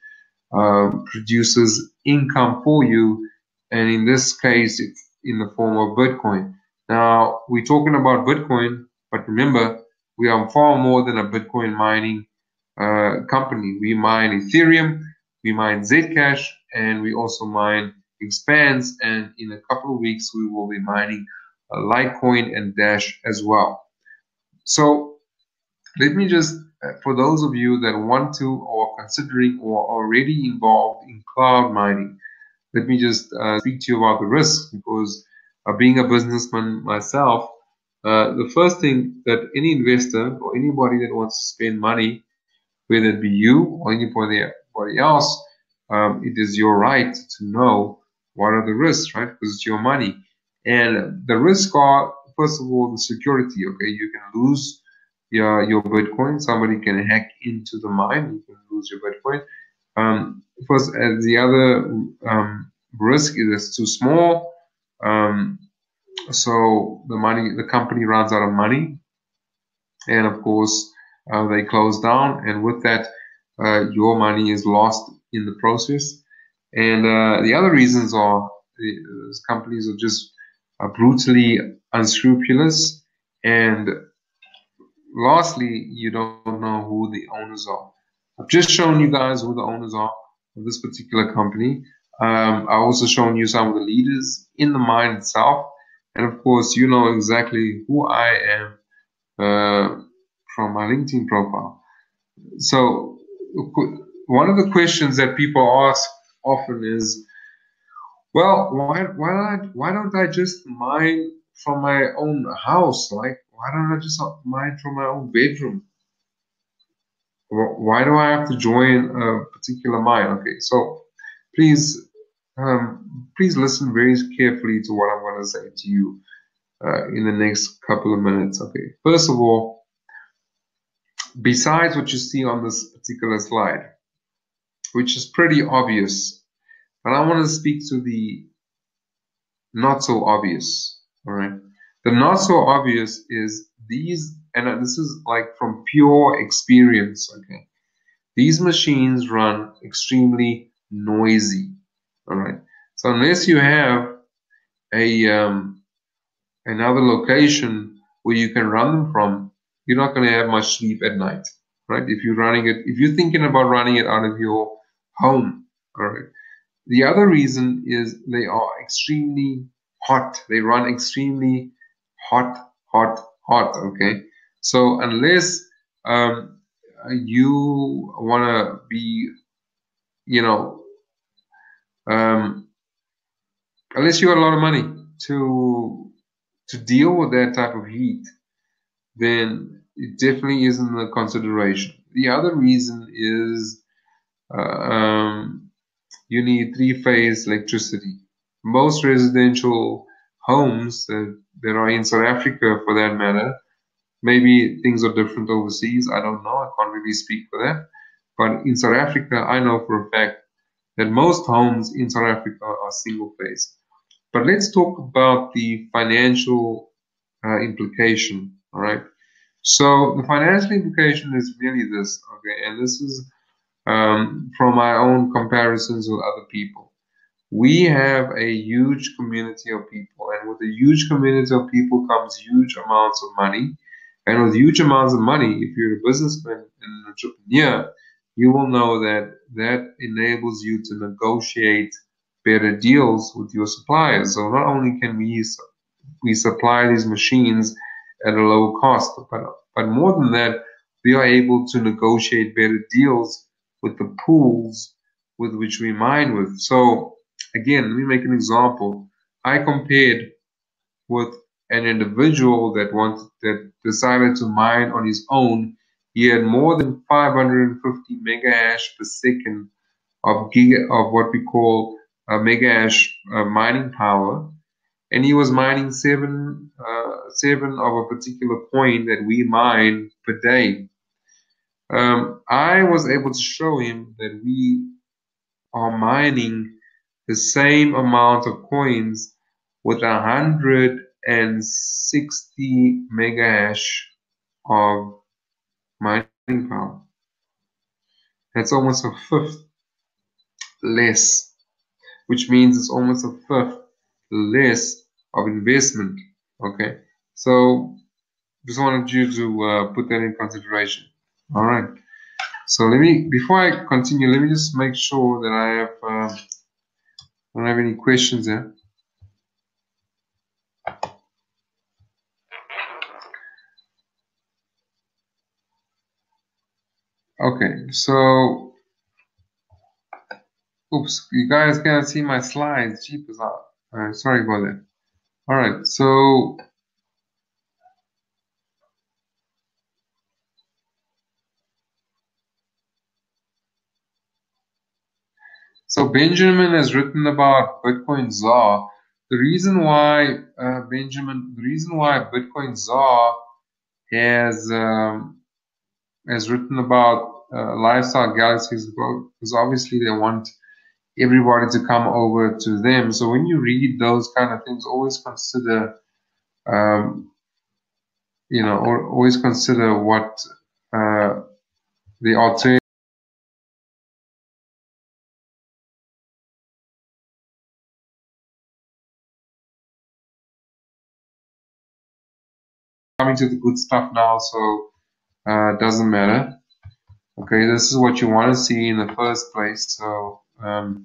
produces income for you, and in this case, it's in the form of Bitcoin. Now, we're talking about Bitcoin, but remember, we are far more than a Bitcoin mining company. We mine Ethereum, we mine Zcash, and we also mine expands, and in a couple of weeks we will be mining Litecoin and Dash as well. So let me just, for those of you that want to or considering or already involved in cloud mining, let me just speak to you about the risks, because being a businessman myself, the first thing that any investor or anybody that wants to spend money, whether it be you or anybody else, it is your right to know what are the risks, right? Because it's your money. And the risks are, first of all, the security, okay? You can lose your Bitcoin. Somebody can hack into the mine. You can lose your Bitcoin. First, the other risk is it's too small. So the company runs out of money. And of course, they close down. And with that, your money is lost in the process. And the other reasons are these companies are just brutally unscrupulous. And lastly, you don't know who the owners are. I've just shown you guys who the owners are of this particular company. I also shown you some of the leaders in the mine itself. And of course, you know exactly who I am from my LinkedIn profile. So one of the questions that people ask often is, well, why don't I just mine from my own house? Like, why don't I just mine from my own bedroom? Why do I have to join a particular mine? Okay, so please listen very carefully to what I'm going to say to you in the next couple of minutes. Okay, first of all, besides what you see on this particular slide, which is pretty obvious, but I want to speak to the not so obvious. All right, the not so obvious is these, and this is like from pure experience. Okay, these machines run extremely noisy. All right, so unless you have a another location where you can run them from, you're not going to have much sleep at night, right? If you're thinking about running it out of your home, all right. The other reason is they are extremely hot. They run extremely hot, okay? So unless you want to be, unless you got a lot of money to deal with that type of heat, then it definitely isn't a consideration. The other reason is you need three-phase electricity. Most residential homes that are in South Africa, for that matter, maybe things are different overseas, I don't know, I can't really speak for that. But in South Africa, I know for a fact that most homes in South Africa are single-phase. But let's talk about the financial implication, all right? So the financial implication is really this, okay? And this is from my own comparisons with other people. We have a huge community of people, and with a huge community of people comes huge amounts of money. And with huge amounts of money, if you're a businessman and an entrepreneur, you will know that that enables you to negotiate better deals with your suppliers. So not only can we supply these machines at a low cost, but more than that, we are able to negotiate better deals with the pools with which we mine with. So again, let me make an example. I compared with an individual that decided to mine on his own. He had more than 550 megahash per second of what we call megahash mining power, and he was mining seven of a particular coin that we mine per day. I was able to show him that we are mining the same amount of coins with 160 megahash of mining power. That's almost a fifth less, which means it's almost a fifth less of investment. Okay, so just wanted you to put that in consideration. All right, so before I continue, let me just make sure that I have I don't have any questions here. Okay, so, oops, you guys can't see my slides. Jeepers out. Sorry about that. All right, so Benjamin has written about Bitcoin Czar. The reason why Bitcoin Czar has written about lifestyle galaxies because obviously they want everybody to come over to them. So when you read those kind of things, always consider, always consider what the alternative. Coming to the good stuff now, so it doesn't matter. Okay, this is what you want to see in the first place. So, all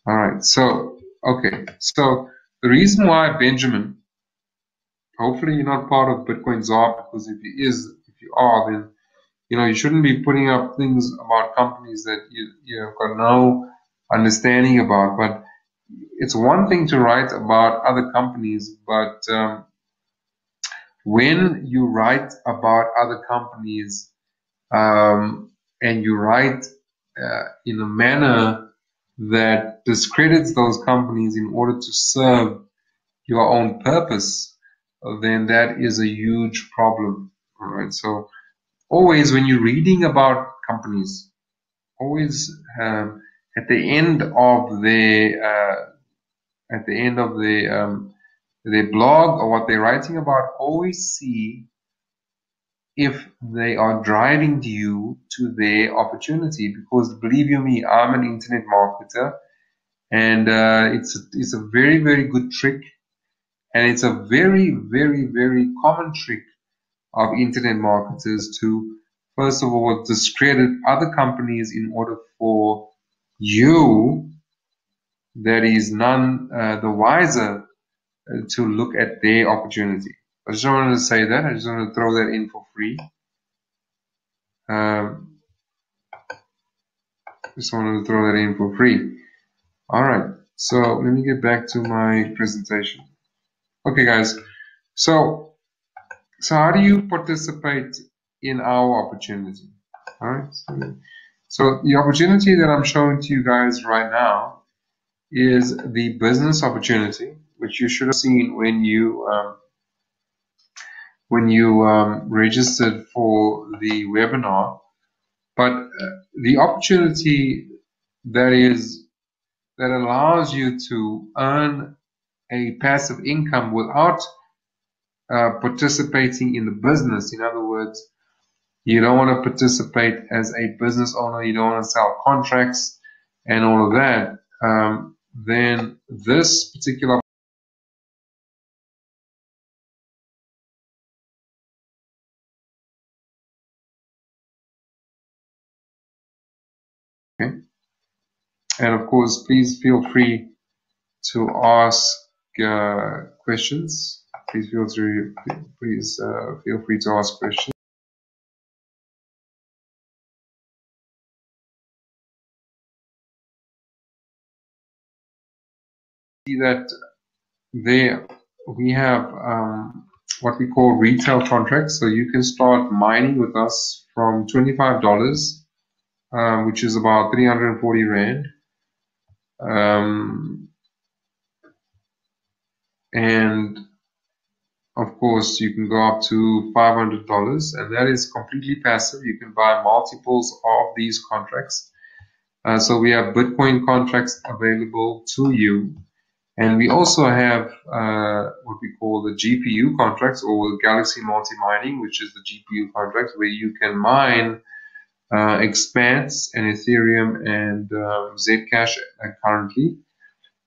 right. So, okay. So the reason why Benjamin, hopefully you're not part of Bitcoin Czar, because if you are, then you shouldn't be putting up things about companies that you've got no understanding about. But it's one thing to write about other companies, but when you write about other companies, and you write in a manner that discredits those companies in order to serve your own purpose, then that is a huge problem. All right. So always when you're reading about companies, always at the end of their blog or what they're writing about, always see if they are driving you to their opportunity. Because believe you me, I'm an internet marketer, and it's a very, very good trick, and it's a very, very, very common trick of internet marketers to, first of all, discredit other companies in order for you, that is none the wiser, to look at their opportunity. I just wanted to say that. I just wanted to throw that in for free. Just wanted to throw that in for free. All right. So let me get back to my presentation. Okay, guys. So how do you participate in our opportunity? All right. So the opportunity that I'm showing to you guys right now is the business opportunity, which you should have seen when you registered for the webinar. But the opportunity that allows you to earn a passive income without participating in the business. In other words, you don't want to participate as a business owner, you don't want to sell contracts and all of that, then this particular okay. And of course, please feel free to ask questions. Please feel free to ask questions. See that there we have what we call retail contracts. So you can start mining with us from $25, which is about 340 Rand. And of course, you can go up to $500, and that is completely passive. You can buy multiples of these contracts. So we have Bitcoin contracts available to you. And we also have what we call the GPU contracts, or Galaxy Multi-Mining, which is the GPU contracts, where you can mine Expanse and Ethereum and Zcash currently.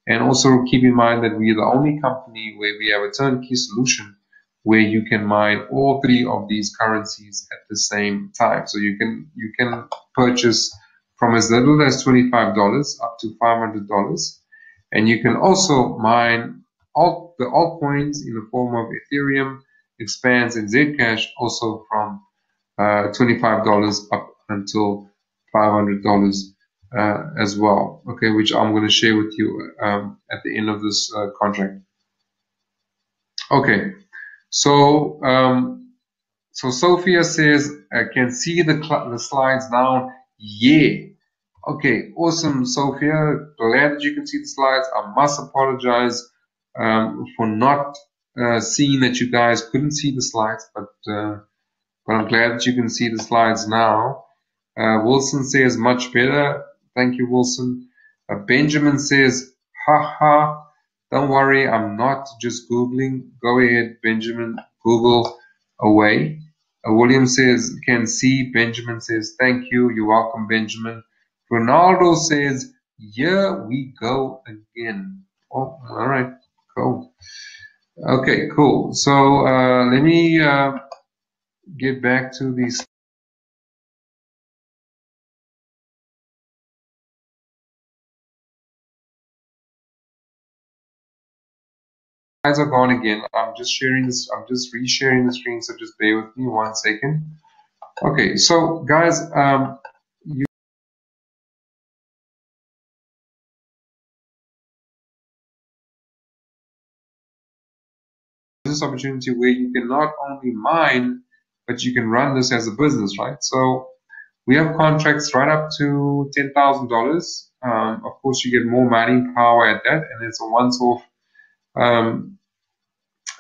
And also keep in mind that we are the only company where we have a turnkey solution where you can mine all three of these currencies at the same time. So you can purchase from as little as $25 up to $500. And you can also mine the altcoins in the form of Ethereum, Expanse, and Zcash, also from $25 up until $500 as well. Okay, which I'm going to share with you at the end of this contract. Okay, so Sophia says, I can see the slides now. Yeah. Okay, awesome, Sophia. Glad that you can see the slides. I must apologize for not seeing that you guys couldn't see the slides, but I'm glad that you can see the slides now. Wilson says, much better. Thank you, Wilson. Benjamin says, haha, don't worry, I'm not just Googling. Go ahead, Benjamin, Google away. William says, can see. Benjamin says, thank you. You're welcome, Benjamin. Ronaldo says, here we go again. Oh, all right, cool. Okay, cool. So let me get back to these. Slides are gone again. I'm just sharing this. I'm just resharing the screen. So just bear with me 1 second. Okay, so guys, this opportunity where you can not only mine, but you can run this as a business, right? So we have contracts right up to $10,000. Of course, you get more mining power at that, and it's a once-off.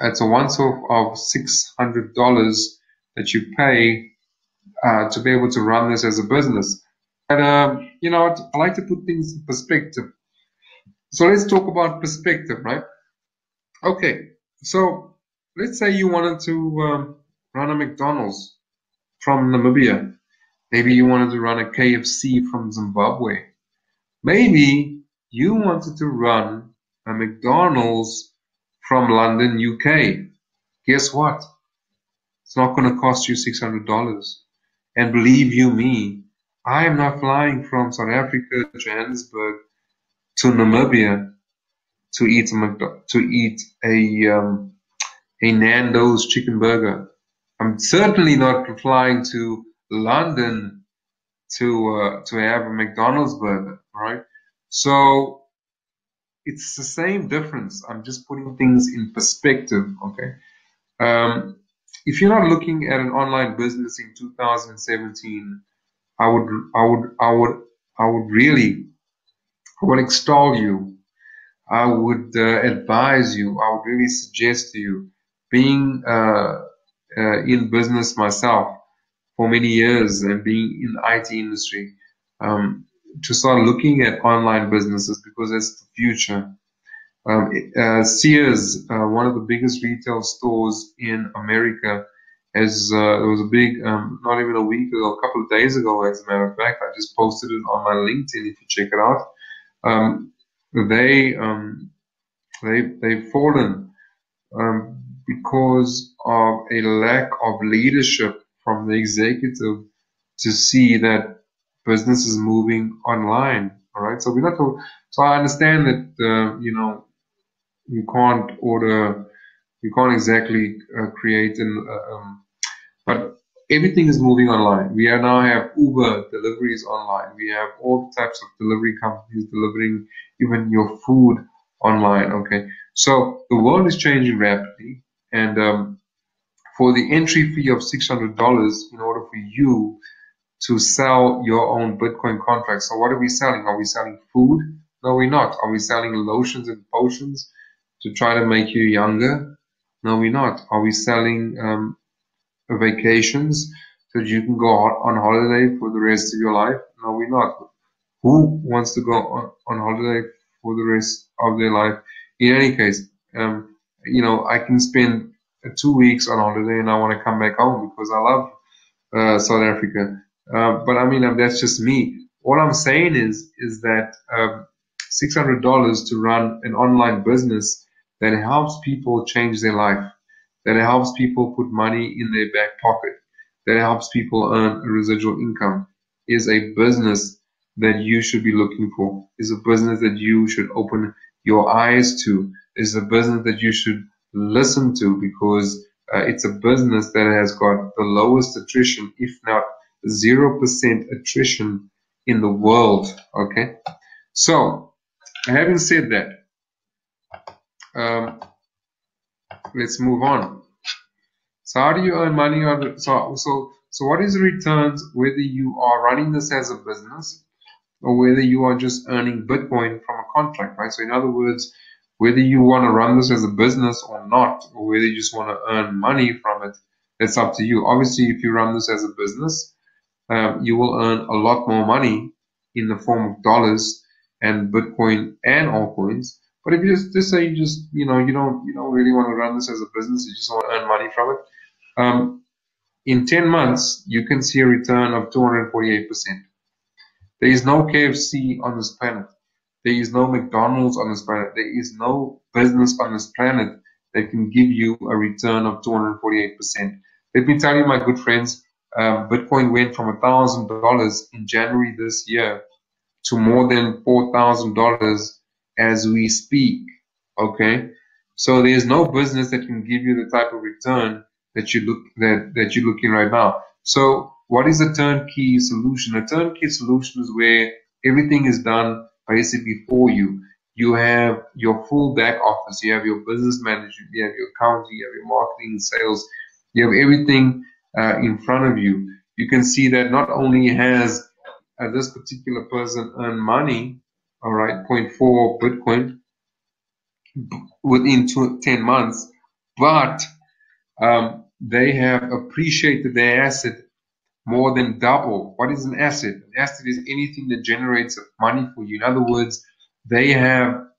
It's a once-off of $600 that you pay to be able to run this as a business. But you know, I like to put things in perspective. So let's talk about perspective, right? Okay, so let's say you wanted to run a McDonald's from Namibia. Maybe you wanted to run a KFC from Zimbabwe. Maybe you wanted to run a McDonald's from London, UK. Guess what? It's not going to cost you $600. And believe you me, I am not flying from South Africa, Johannesburg, to Namibia to eat a Nando's chicken burger. I'm certainly not flying to London to have a McDonald's burger, right? So it's the same difference. I'm just putting things in perspective, okay? If you're not looking at an online business in 2017, I would extol you. I would advise you. I would really suggest to you, being in business myself for many years and being in the IT industry, to start looking at online businesses, because it's the future. Sears, one of the biggest retail stores in America, there was a big, not even a week ago, a couple of days ago, as a matter of fact, I just posted it on my LinkedIn. If you check it out, they've fallen because of a lack of leadership from the executive to see that business is moving online. All right, so we're not. So I understand that you know, you can't exactly create but everything is moving online. We now have Uber deliveries online. We have all types of delivery companies delivering even your food online. Okay, so the world is changing rapidly, and for the entry fee of $600, in order for you to sell your own Bitcoin contracts. So what are we selling? Are we selling food? No, we're not. Are we selling lotions and potions to try to make you younger? No, we're not. Are we selling vacations so that you can go on holiday for the rest of your life? No, we're not. Who wants to go on holiday for the rest of their life? In any case, you know, I can spend 2 weeks on holiday and I want to come back home because I love South Africa. But I mean, that's just me. All I'm saying is that $600 to run an online business that helps people change their life, that helps people put money in their back pocket, that helps people earn a residual income, is a business that you should be looking for, is a business that you should open your eyes to. It's a business that you should listen to, because it's a business that has got the lowest attrition, if not 0% attrition in the world. Okay, so having said that, let's move on. So how do you earn money on so what is the returns, whether you are running this as a business or whether you are just earning Bitcoin from a contract, right? So in other words, whether you want to run this as a business or not, or whether you just want to earn money from it, that's up to you. Obviously, if you run this as a business, you will earn a lot more money in the form of dollars and Bitcoin and altcoins. But if you just say you just you don't really want to run this as a business, you just want to earn money from it, in 10 months you can see a return of 248%. There is no KFC on this planet. There is no McDonald's on this planet. There is no business on this planet that can give you a return of 248%. Let me tell you, my good friends, Bitcoin went from $1,000 in January this year to more than $4,000 as we speak. Okay, so there's no business that can give you the type of return that you're looking right now. So what is a turnkey solution? A turnkey solution is where everything is done basically for you. You have your full back office, you have your business manager, you have your accounting, you have your marketing, sales, you have everything in front of you. You can see that not only has this particular person earned money, all right, 0.4 Bitcoin within 10 months, but they have appreciated their asset more than double. What is an asset? An asset is anything that generates money for you. In other words, they have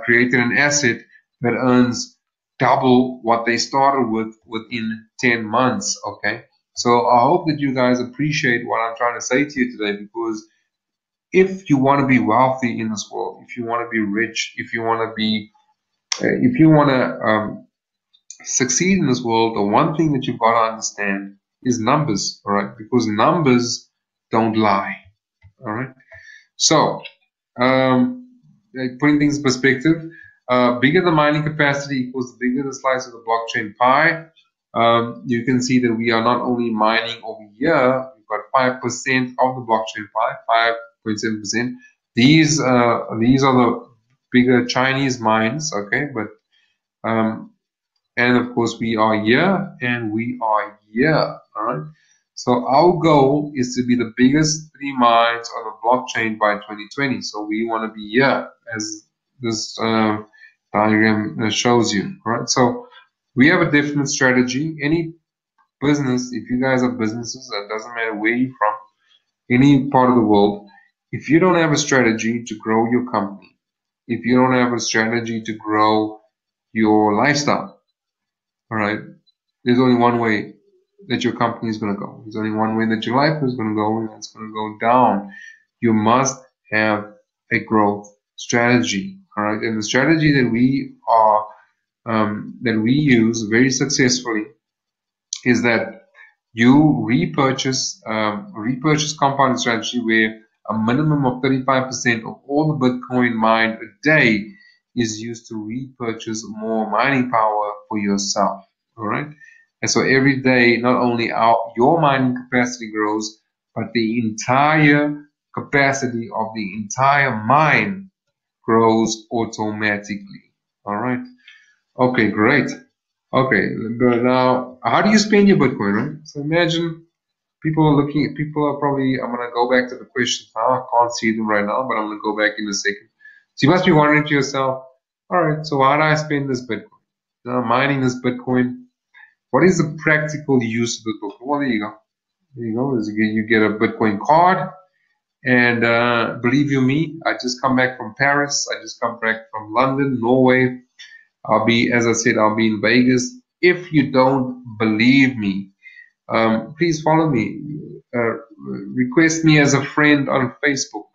created an asset that earns double what they started with within 10 months. Okay, so I hope that you guys appreciate what I'm trying to say to you today, because if you want to be wealthy in this world, if you want to be rich, if you want to succeed in this world, the one thing that you've got to understand is numbers, all right? Because numbers don't lie, all right? So, putting things in perspective, bigger the mining capacity equals the bigger the slice of the blockchain pie. You can see that we are not only mining over here, we've got 5% of the blockchain pie, 5.7%. These are the bigger Chinese mines, okay? But and of course we are here and we are here, all right? So our goal is to be the biggest 3 mines on the blockchain by 2020. So we want to be here, as this diagram shows you, all right? So we have a definite strategy. Any business, if you guys are businesses, it doesn't matter where you're from, any part of the world, if you don't have a strategy to grow your company, if you don't have a strategy to grow your lifestyle, all right, there's only one way that your company is going to go. There's only one way that your life is going to go, and it's going to go down. You must have a growth strategy, all right? And the strategy that we use very successfully is that you repurchase compound strategy, where a minimum of 35% of all the Bitcoin mined a day is used to repurchase more mining power for yourself, all right? And so every day, not only your mining capacity grows, but the entire capacity of the entire mine grows automatically, all right? Okay, great. Okay, but now, how do you spend your Bitcoin, right? So imagine people are probably, I'm going to go back to the question now. I can't see them right now, but I'm going to go back in a second. So you must be wondering to yourself, all right, so how do I spend this Bitcoin? Now, mining this Bitcoin, what is the practical use of the Bitcoin? Well, there you go. There you go. You get a Bitcoin card. And believe you me, I just come back from Paris. I just come back from London, Norway. As I said, I'll be in Vegas. If you don't believe me, please follow me. Request me as a friend on Facebook.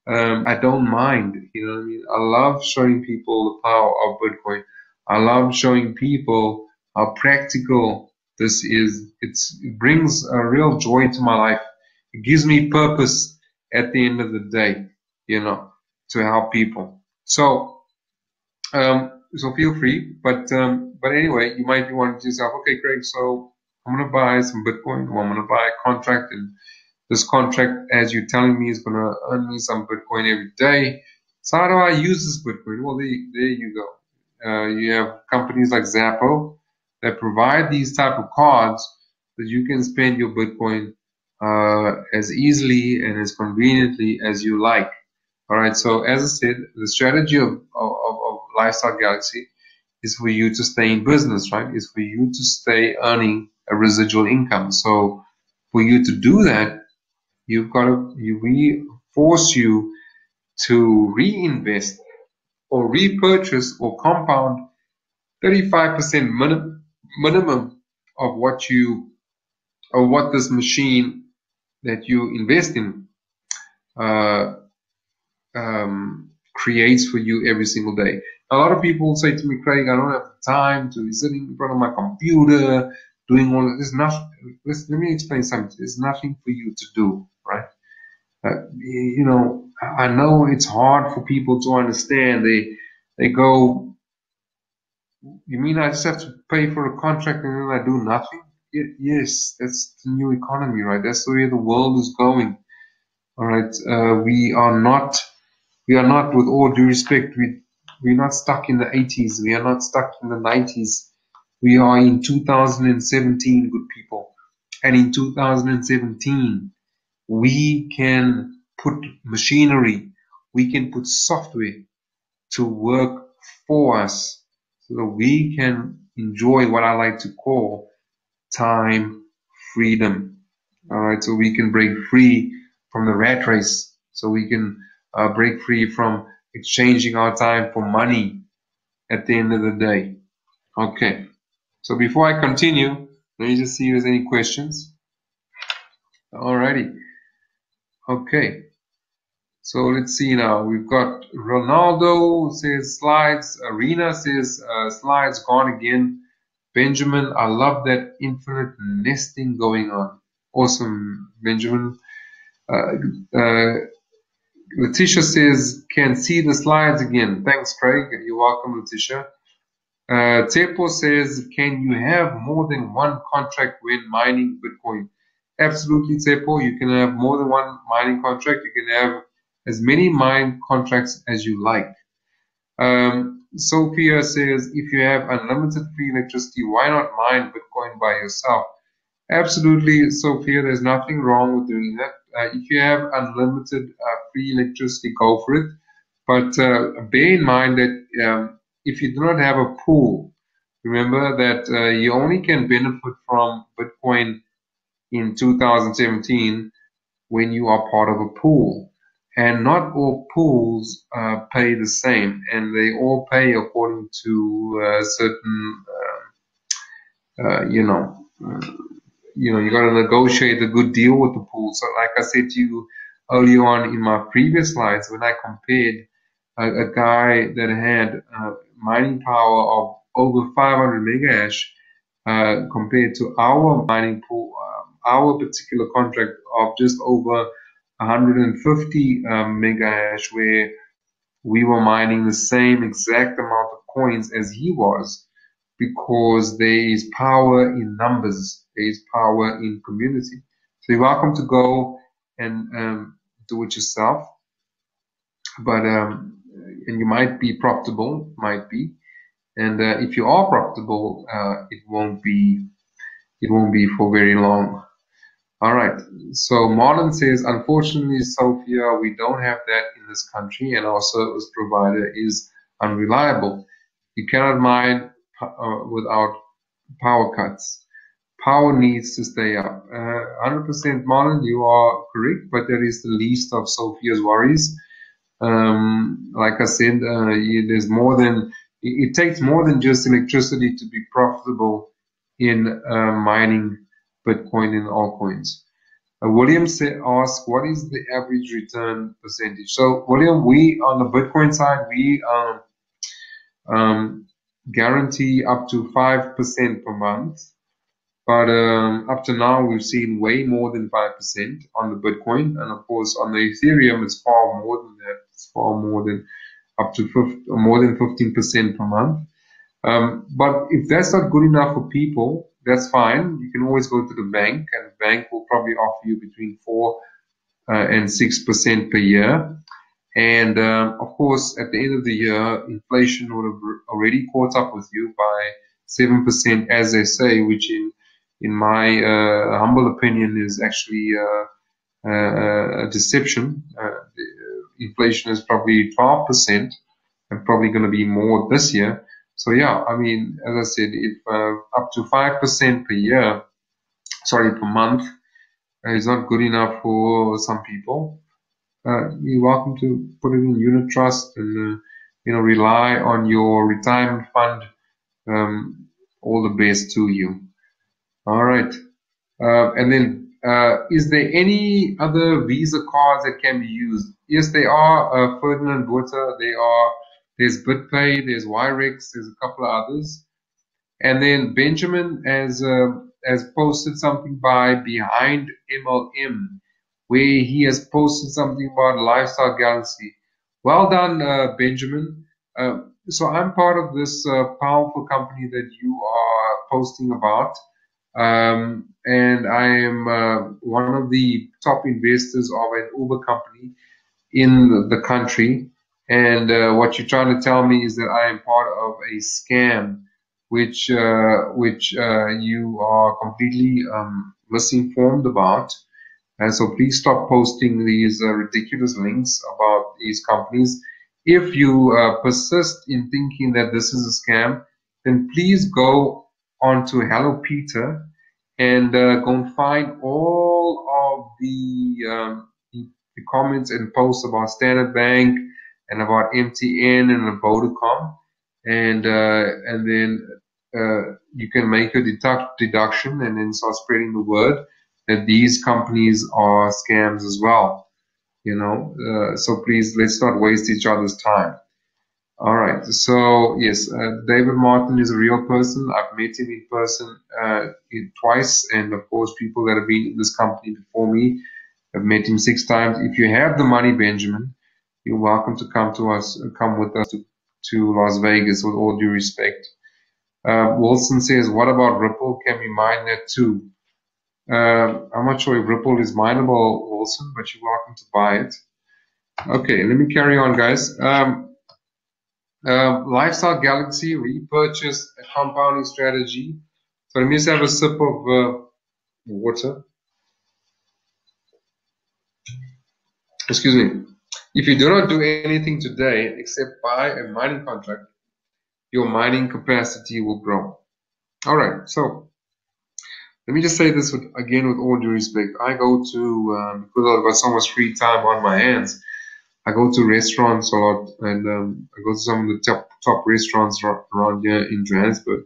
I don't mind. You know what I mean? I love showing people the power of Bitcoin. I love showing people how practical this is. It brings a real joy to my life. It gives me purpose at the end of the day, to help people. So So feel free, but anyway, you might be wondering to yourself, okay, Craig, so I'm gonna buy some Bitcoin, or I'm gonna buy a contract, and this contract, as you're telling me, is gonna earn me some Bitcoin every day. So how do I use this Bitcoin? Well, there you go. You have companies like Zappo that provide these type of cards that you can spend your Bitcoin as easily and as conveniently as you like. All right. So as I said, the strategy of Lifestyle Galaxy is for you to stay in business, right? Is for you to stay earning a residual income. So for you to do that, we force you to reinvest or repurchase or compound 35% minimum of what this machine that you invest in uh, creates for you every single day. A lot of people say to me, Craig, I don't have time to be sitting in front of my computer doing all of this. Let me explain something. There's nothing for you to do, right? I know it's hard for people to understand. They go, you mean I just have to pay for a contract and then I do nothing? Yes, that's the new economy, right? That's the way the world is going. All right, we are not, with all due respect, we're not stuck in the 80s. We are not stuck in the 90s. We are in 2017, good people. And in 2017, we can put machinery, we can put software to work for us so that we can enjoy what I like to call time freedom. All right, so we can break free from the rat race, so we can break free from exchanging our time for money at the end of the day. Okay, so before I continue, let me just see if there's any questions. Alrighty, okay. So let's see now. We've got Ronaldo says slides. Arena says slides gone again. Benjamin, I love that infinite nesting going on. Awesome, Benjamin. Letitia says, can see the slides again. Thanks, Craig. You're welcome, Letitia. Tepo says, can you have more than one contract when mining Bitcoin? Absolutely, Tepo. You can have more than one mining contract. You can have as many mine contracts as you like. Sophia says, if you have unlimited free electricity, why not mine Bitcoin by yourself? Absolutely, Sophia. There's nothing wrong with doing that. If you have unlimited free electricity, go for it. But bear in mind that if you do not have a pool, remember that you only can benefit from Bitcoin in 2017 when you are part of a pool. And not all pools pay the same, and they all pay according to certain, you got to negotiate a good deal with the pool. So like I said to you earlier on in my previous slides, when I compared a guy that had mining power of over 500 megahash compared to our mining pool, our particular contract of just over 150 megahash, where we were mining the same exact amount of coins as he was, because there is power in numbers, there is power in community. So you're welcome to go and do it yourself, but and you might be profitable, might be, and if you are profitable, it won't be for very long. All right. So Marlon says, unfortunately, Sophia, we don't have that in this country, and our service provider is unreliable. You cannot mine without power cuts. Power needs to stay up. 100% Marlon, you are correct, but that is the least of Sophia's worries. Like I said, there's more than, it takes more than just electricity to be profitable in mining Bitcoin and altcoins. William asks, what is the average return percentage? So, William, we on the Bitcoin side, we guarantee up to 5% per month. But up to now, we've seen way more than 5% on the Bitcoin. And of course, on the Ethereum, it's far more than that. It's far more than up to more than 15% per month. But if that's not good enough for people, that's fine. You can always go to the bank, and the bank will probably offer you between 4 and 6% per year. And of course, at the end of the year, inflation would have already caught up with you by 7%, as they say, which in my humble opinion is actually a deception. Inflation is probably 12% and probably going to be more this year. So yeah, I mean, as I said, if up to 5% per year, sorry, per month, is not good enough for some people, you're welcome to put it in unit trust and rely on your retirement fund. All the best to you. All right. And then, is there any other Visa cards that can be used? Yes, they are. Ferdinand Botha, they are. There's BitPay, there's Wirex, there's a couple of others. And then Benjamin has posted something by Behind MLM, where he has posted something about Lifestyle Galaxy. Well done, Benjamin. So I'm part of this powerful company that you are posting about. And I am one of the top investors of an Uber company in the country. And what you're trying to tell me is that I am part of a scam, which you are completely misinformed about. And so please stop posting these ridiculous links about these companies. If you persist in thinking that this is a scam, then please go on to Hello Peter and go and find all of the comments and posts about Standard Bank and about MTN and Vodacom, and then you can make your deduction and then start spreading the word that these companies are scams as well. So please, let's not waste each other's time. All right. So yes, David Martin is a real person. I've met him in person twice, and of course, people that have been in this company before me, I've met him 6 times. If you have the money, Benjamin, you're welcome to come with us to Las Vegas, with all due respect. Wilson says, what about Ripple? Can we mine that too? I'm not sure if Ripple is mineable, Wilson, but you're welcome to buy it. Okay, let me carry on, guys. Lifestyle Galaxy repurchased a compounding strategy. So let me just have a sip of water. Excuse me. If you do not do anything today except buy a mining contract, your mining capacity will grow. All right. So let me just say this again with all due respect. I go to, because I've got so much free time on my hands, I go to restaurants a lot, and I go to some of the top restaurants around here in Johannesburg,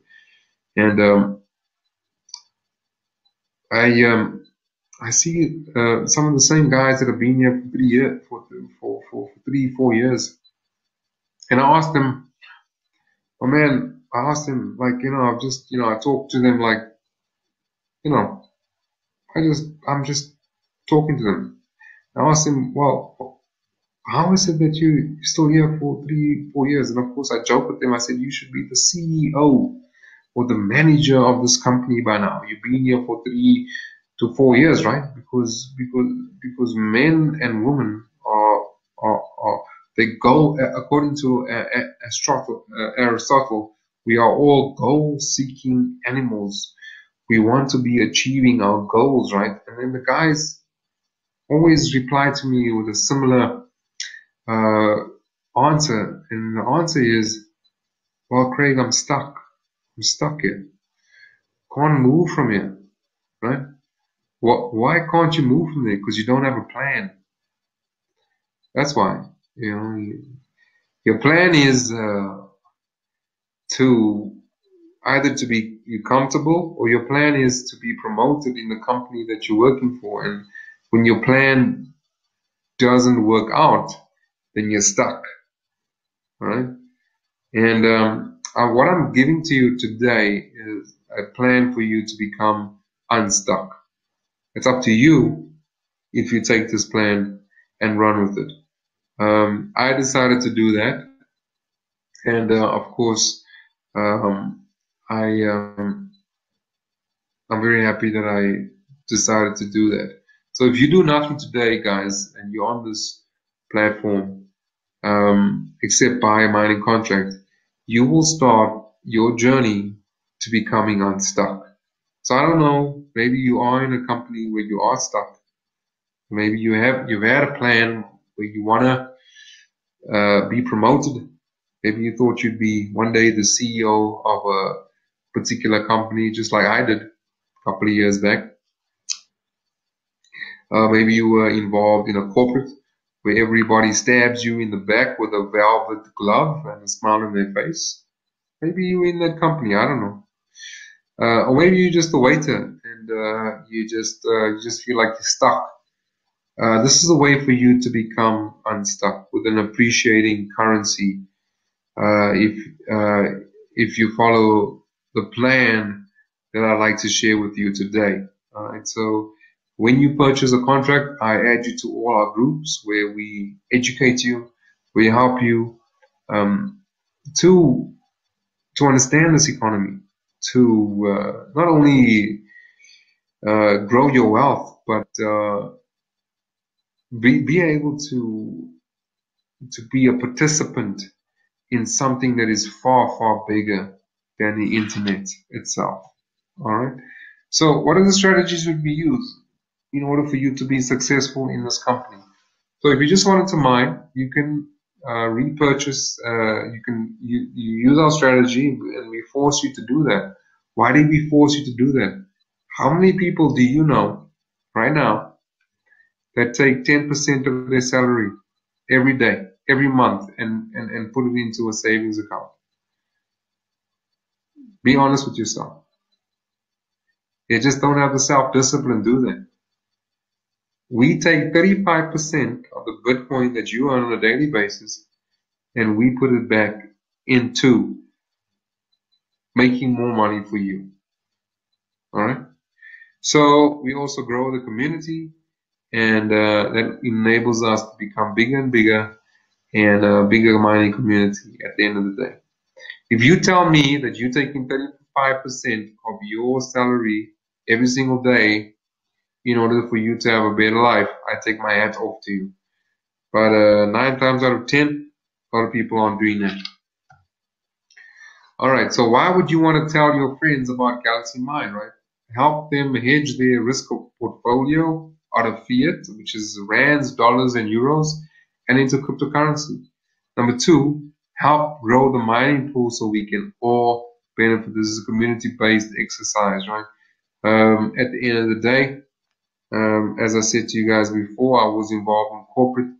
and I see some of the same guys that have been here for 3 years, for 3-4 years, and I asked them, oh man, I asked them, like, I talk to them like, I'm just talking to them. I asked them, well, how is it that you're still here for 3-4 years? And of course, I joke with them. I said, you should be the CEO or the manager of this company by now. You've been here for 3 to 4 years, right? Because men and women they go according to Aristotle. We are all goal-seeking animals. We want to be achieving our goals, right? And then the guys always reply to me with a similar answer, and the answer is, well, Craig, I'm stuck here, can't move from here, right? Why can't you move from there? Because you don't have a plan. That's why. Your plan is to either to be comfortable, or your plan is to be promoted in the company that you're working for. And when your plan doesn't work out, then you're stuck, right? And what I'm giving to you today is a plan for you to become unstuck. It's up to you if you take this plan and run with it. I decided to do that. And of course, um, I I'm very happy that I decided to do that. So if you do nothing today, guys, and you're on this platform, except buy a mining contract, you will start your journey to becoming unstuck. So I don't know, maybe you are in a company where you are stuck. Maybe you've had a plan where you wanna be promoted. Maybe you thought you'd be one day the CEO of a particular company, just like I did a couple of years back. Maybe you were involved in a corporate where everybody stabs you in the back with a velvet glove and a smile on their face. Maybe you're in that company, I don't know. Or maybe you're just a waiter and you just feel like you're stuck. This is a way for you to become unstuck with an appreciating currency. Uh, if uh, if you follow the plan that I'd like to share with you today. Alright, so when you purchase a contract, I add you to all our groups where we educate you, we help you um, to understand this economy, to not only grow your wealth, but be able to be a participant in something that is far, far bigger than the internet itself. All right. So what are the strategies would be used in order for you to be successful in this company? So if you just wanted to mine, you can repurchase. You use our strategy, and we force you to do that. Why did we force you to do that? How many people do you know right now that take 10% of their salary every day, every month, and put it into a savings account? Be honest with yourself. They just don't have the self-discipline, do they? We take 35% of the Bitcoin that you earn on a daily basis and we put it back into making more money for you. All right. So we also grow the community, and that enables us to become bigger and bigger and a bigger mining community at the end of the day. If you tell me that you're taking 35% of your salary every single day in order for you to have a better life, I take my hat off to you. But 9 times out of 10, a lot of people aren't doing that. All right, so why would you want to tell your friends about Galaxy Mine, right? Help them hedge their risk of portfolio out of fiat, which is rands, dollars, and euros, and into cryptocurrency. Number two, help grow the mining pool so we can all benefit. This is a community-based exercise, right? At the end of the day, as I said to you guys before, I was involved in corporate.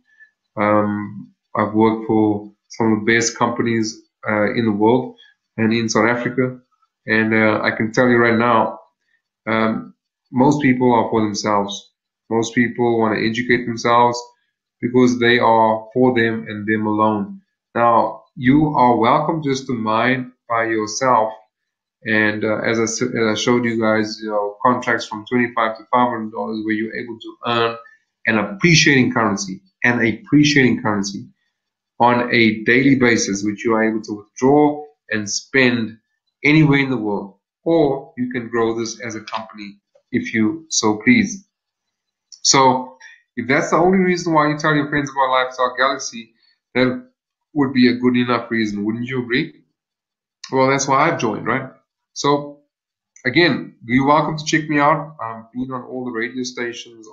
I've worked for some of the best companies in the world and in South Africa. And I can tell you right now, most people are for themselves. Most people want to educate themselves because they are for them and them alone. Now, you are welcome just to mine by yourself. And as I showed you guys, contracts from $25 to $500 where you're able to earn an appreciating currency on a daily basis, which you are able to withdraw and spend anywhere in the world. Or you can grow this as a company if you so please. So if that's the only reason why you tell your friends about Lifestyle Galaxy, that would be a good enough reason, wouldn't you agree? Well, that's why I've joined, right? So again, you're welcome to check me out. I've been on all the radio stations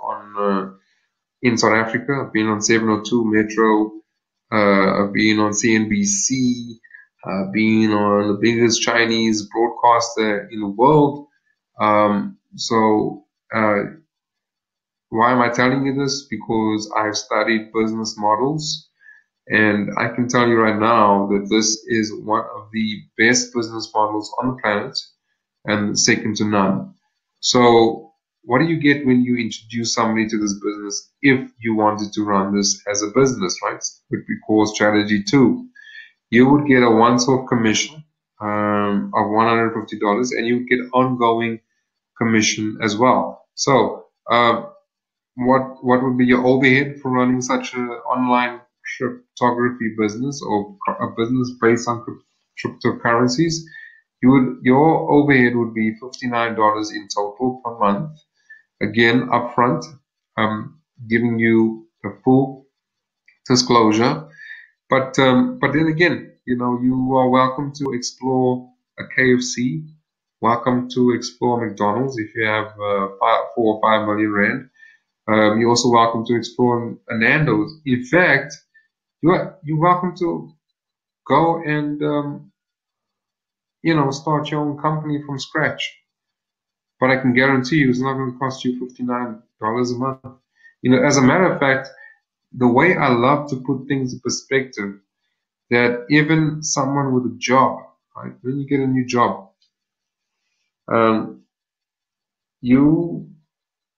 in South Africa. I've been on 702 Metro. I've been on CNBC. I've been on the biggest Chinese broadcaster in the world. So why am I telling you this? Because I've studied business models, and I can tell you right now that this is one of the best business models on the planet and second to none. So what do you get when you introduce somebody to this business if you wanted to run this as a business, right? Which we call strategy 2. You would get a once-off commission of $150, and you would get ongoing commission as well. So what would be your overhead for running such an online cryptography business or a business based on cryptocurrencies, your overhead would be $59 in total per month. Again, upfront, giving you a full disclosure. But then again, you are welcome to explore a KFC. Welcome to explore McDonald's if you have 4 or 5 million rand. You're also welcome to explore a Nando's. In fact, you're welcome to go and start your own company from scratch. But I can guarantee you, it's not going to cost you $59 a month. As a matter of fact, the way I love to put things in perspective, that even someone with a job, right? When you get a new job,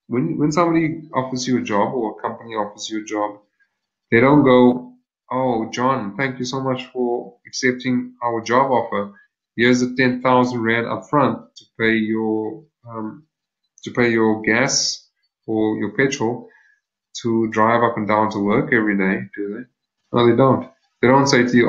when somebody offers you a job or a company offers you a job, they don't go, "Oh, John, thank you so much for accepting our job offer. Here's a 10,000 rand upfront to pay your gas or your petrol to drive up and down to work every day," do they? No, they don't. They don't say to you,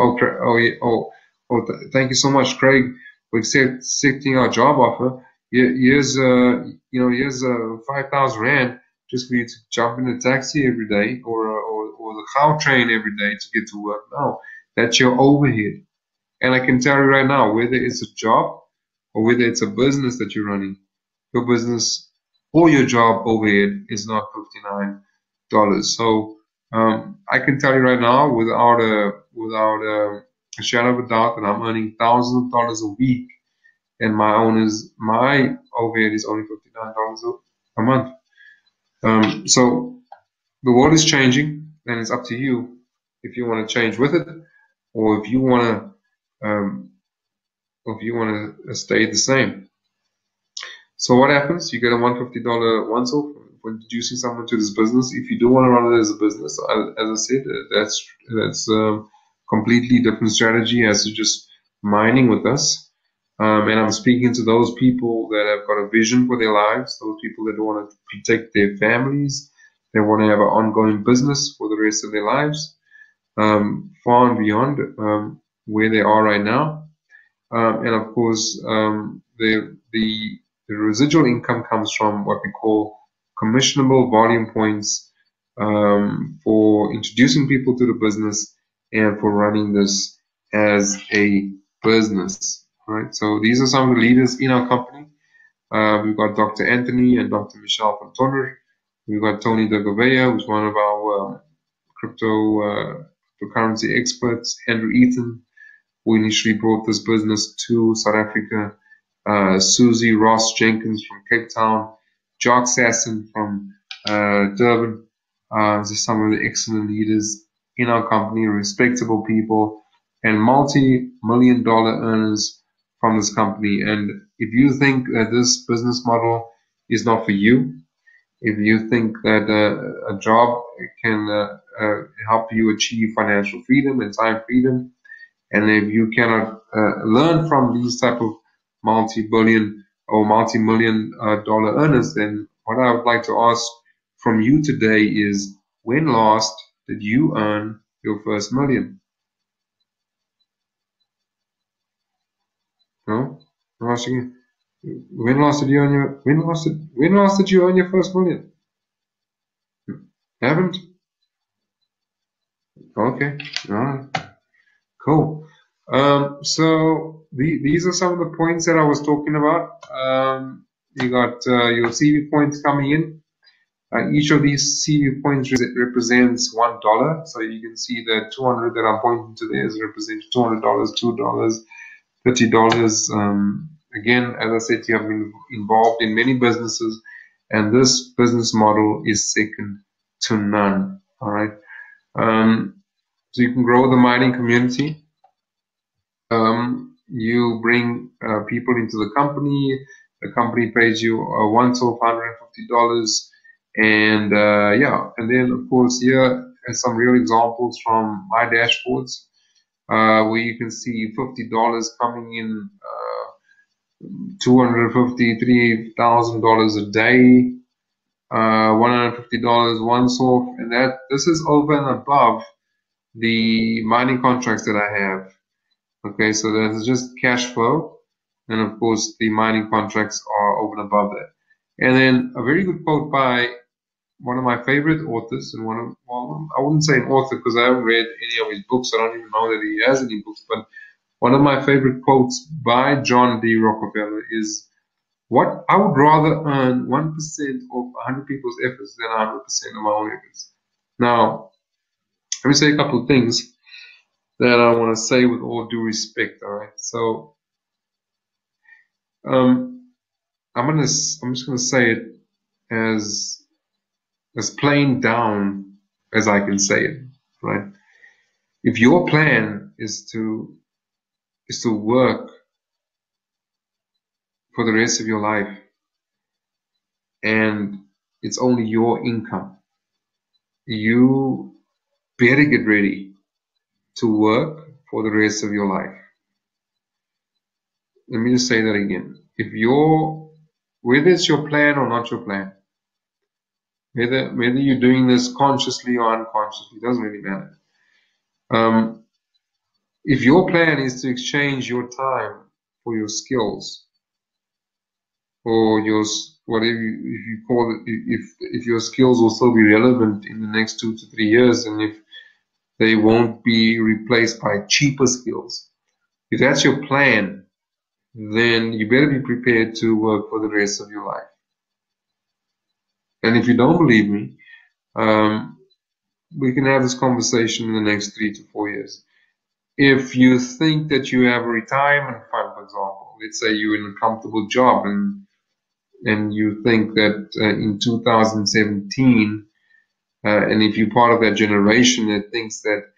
thank you so much, Craig, for accepting our job offer. Here's 5,000 rand just for you to jump in a taxi every day or the cow train every day to get to work. No, that's your overhead. And I can tell you right now, whether it's a job or whether it's a business that you're running, your business or your job overhead is not $59. So I can tell you right now, without a shadow of a doubt, that I'm earning thousands of dollars a week, and my overhead is only $59 a month. So the world is changing, and it's up to you if you want to change with it, or if you want to stay the same. So what happens? You get a $150 once-off for introducing someone to this business. If you do want to run it as a business, as I said, that's a completely different strategy as to just mining with us. And I'm speaking to those people that have got a vision for their lives, those people that want to protect their families, they want to have an ongoing business for the rest of their lives, far and beyond where they are right now. And of course, the residual income comes from what we call commissionable volume points for introducing people to the business and for running this as a business. Right? So these are some of the leaders in our company. We've got Dr. Anthony and Dr. Michelle van Tonner. We've got Tony de Gouveia, who's one of our cryptocurrency experts. Andrew Eaton, who initially brought this business to South Africa. Susie Ross Jenkins from Cape Town. Jock Sasson from Durban. Just some of the excellent leaders in our company, respectable people, and multi-million-dollar earners from this company. And if you think that this business model is not for you, if you think that a job can help you achieve financial freedom and time freedom, and if you cannot learn from these type of multi-billion or multi-million dollar earners, then what I would like to ask from you today is, when last did you earn your first million? No? I'm asking you. When last did you earn your first million? Haven't? Okay. All right. Cool. So these are some of the points that I was talking about. You got your CV points coming in. Each of these CV points represents $1. So you can see that 200 that I'm pointing to there represents $200, $2, $30. Again, as I said, you have been involved in many businesses, and this business model is second to none. All right. So you can grow the mining community. You bring people into the company pays you once-off $150, and and then of course here are some real examples from my dashboards where you can see $50 coming in, $250, $3,000 a day, $150 once off, and this is over and above the mining contracts that I have. Okay, so there's just cash flow, and of course the mining contracts are over and above that. And then a very good quote by one of my favorite authors, and well, I wouldn't say an author because I haven't read any of his books. I don't even know that he has any books, but one of my favorite quotes by John D. Rockefeller is, "What I would rather earn 1% of 100 people's efforts than 100% of my own efforts." Now, let me say a couple of things that I want to say with all due respect. All right, so I'm just gonna say it as plain down as I can say it. Right? If your plan is to work for the rest of your life and it's only your income, you better get ready to work for the rest of your life. Let me just say that again. Whether it's your plan or not your plan, whether you're doing this consciously or unconsciously, it doesn't really matter. If your plan is to exchange your time for your skills, or your whatever you call it, if your skills will still be relevant in the next 2 to 3 years, and if they won't be replaced by cheaper skills, if that's your plan, then you better be prepared to work for the rest of your life. And if you don't believe me, we can have this conversation in the next 3 to 4 years. If you think that you have a retirement fund, for example, let's say you're in a comfortable job and you think that in 2017, and if you're part of that generation that thinks that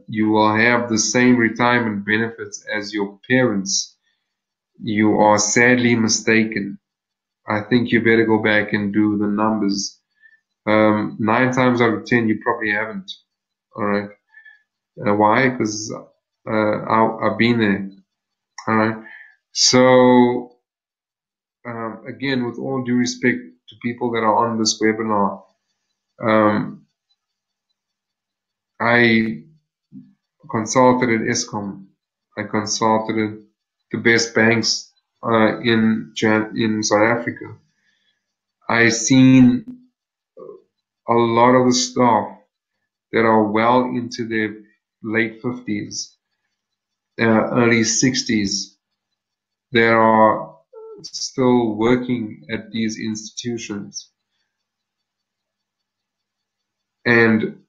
you will have the same retirement benefits as your parents, you are sadly mistaken. I think you better go back and do the numbers. 9 times out of 10, you probably haven't. All right. Why? Because I've been there. All right. So again, with all due respect to people that are on this webinar, I consulted at Eskom. I consulted the best banks in South Africa. I seen a lot of the staff that are well into their late 50s, early 60s. They are still working at these institutions. And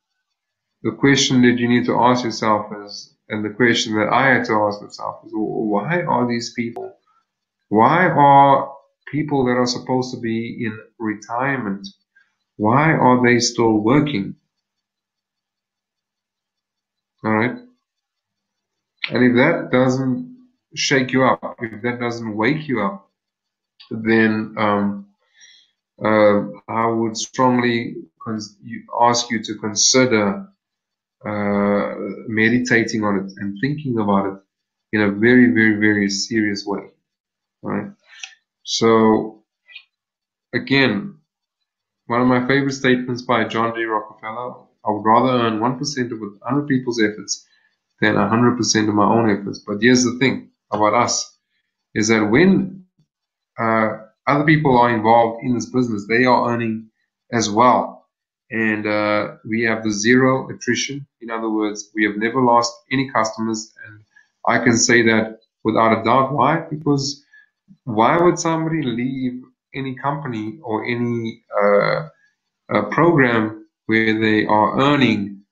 the question that you need to ask yourself is, and the question that I had to ask myself is, why are these people, why are people that are supposed to be in retirement, why are they still working? All right. And if that doesn't shake you up, if that doesn't wake you up, then I would strongly ask you to consider meditating on it and thinking about it in a very, very, very serious way. All right. So again, one of my favorite statements by John D. Rockefeller: I would rather earn 1% of 100 people's efforts than 100% of my own efforts. But here's the thing about us, is that when other people are involved in this business, they are earning as well. And we have the zero attrition. In other words, we have never lost any customers. And I can say that without a doubt. Why? Because why would somebody leave any company or any program where they are earning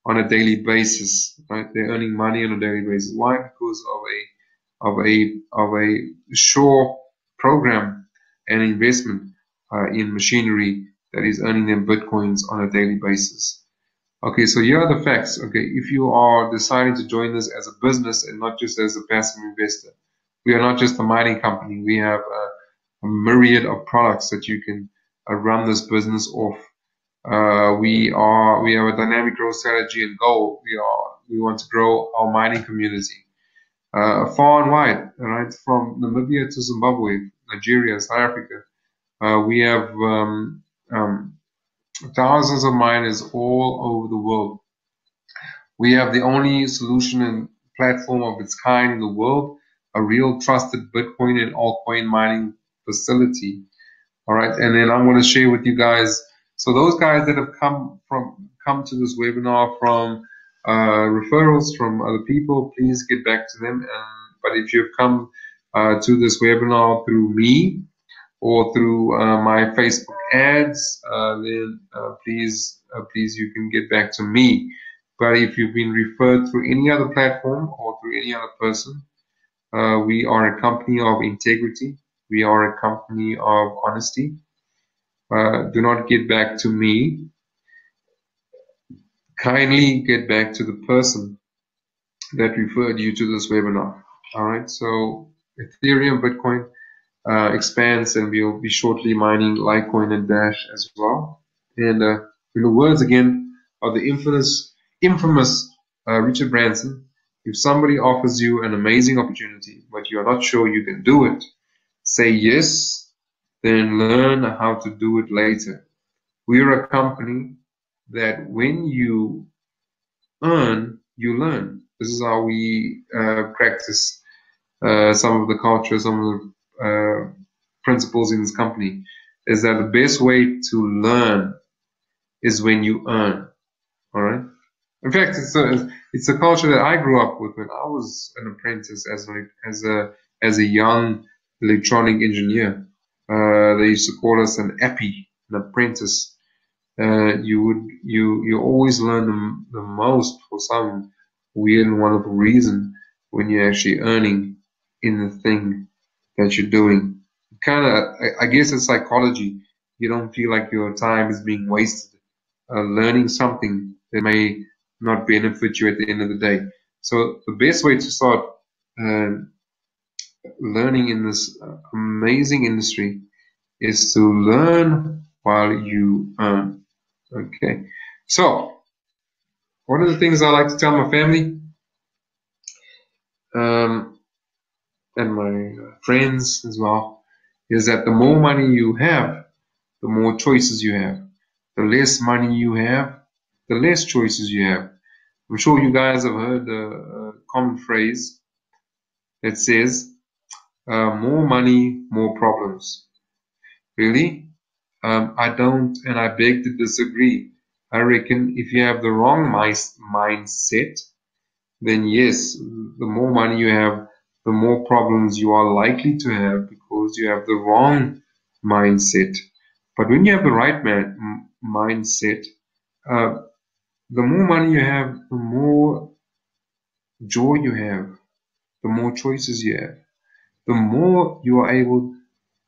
on a daily basis, right? They're earning money on a daily basis. Why? Because of a sure program and investment in machinery that is earning them bitcoins on a daily basis. Okay, so here are the facts. Okay, if you are deciding to join this as a business and not just as a passive investor, we are not just a mining company. We have a myriad of products that you can run this business off. We have a dynamic growth strategy and goal. We want to grow our mining community far and wide, right? From Namibia to Zimbabwe, Nigeria, South Africa. We have thousands of miners all over the world. We have the only solution and platform of its kind in the world, a real trusted Bitcoin and altcoin mining facility. All right, and then I'm going to share with you guys. So those guys that have come to this webinar from referrals from other people, please get back to them. But if you've come to this webinar through me or through my Facebook ads, then please you can get back to me. But if you've been referred through any other platform or through any other person, we are a company of integrity. We are a company of honesty. Do not get back to me. Kindly get back to the person that referred you to this webinar. All right. So Ethereum, Bitcoin expands, and we'll be shortly mining Litecoin and Dash as well. And in the words again of the infamous Richard Branson, if somebody offers you an amazing opportunity, but you're not sure you can do it, say yes, then learn how to do it later. We're a company that when you earn, you learn. This is how we practice some of the culture, some of the principles in this company, is that the best way to learn is when you earn. All right. In fact, it's a culture that I grew up with when I was an apprentice as a young electronic engineer. They used to call us an appy, an apprentice. You always learn the most for some weird and wonderful reason when you're actually earning in the thing that you're doing. I guess it's psychology. You don't feel like your time is being wasted learning something that may not benefit you at the end of the day. So the best way to start learning in this amazing industry is to learn while you earn. Okay. So one of the things I like to tell my family and my friends as well is that the more money you have, the more choices you have. The less money you have, the less choices you have. I'm sure you guys have heard a common phrase that says, more money, more problems. Really? I don't, and I beg to disagree. I reckon if you have the wrong mindset, then yes, the more money you have, the more problems you are likely to have because you have the wrong mindset. But when you have the right mindset, the more money you have, the more joy you have, the more choices you have, the more you are able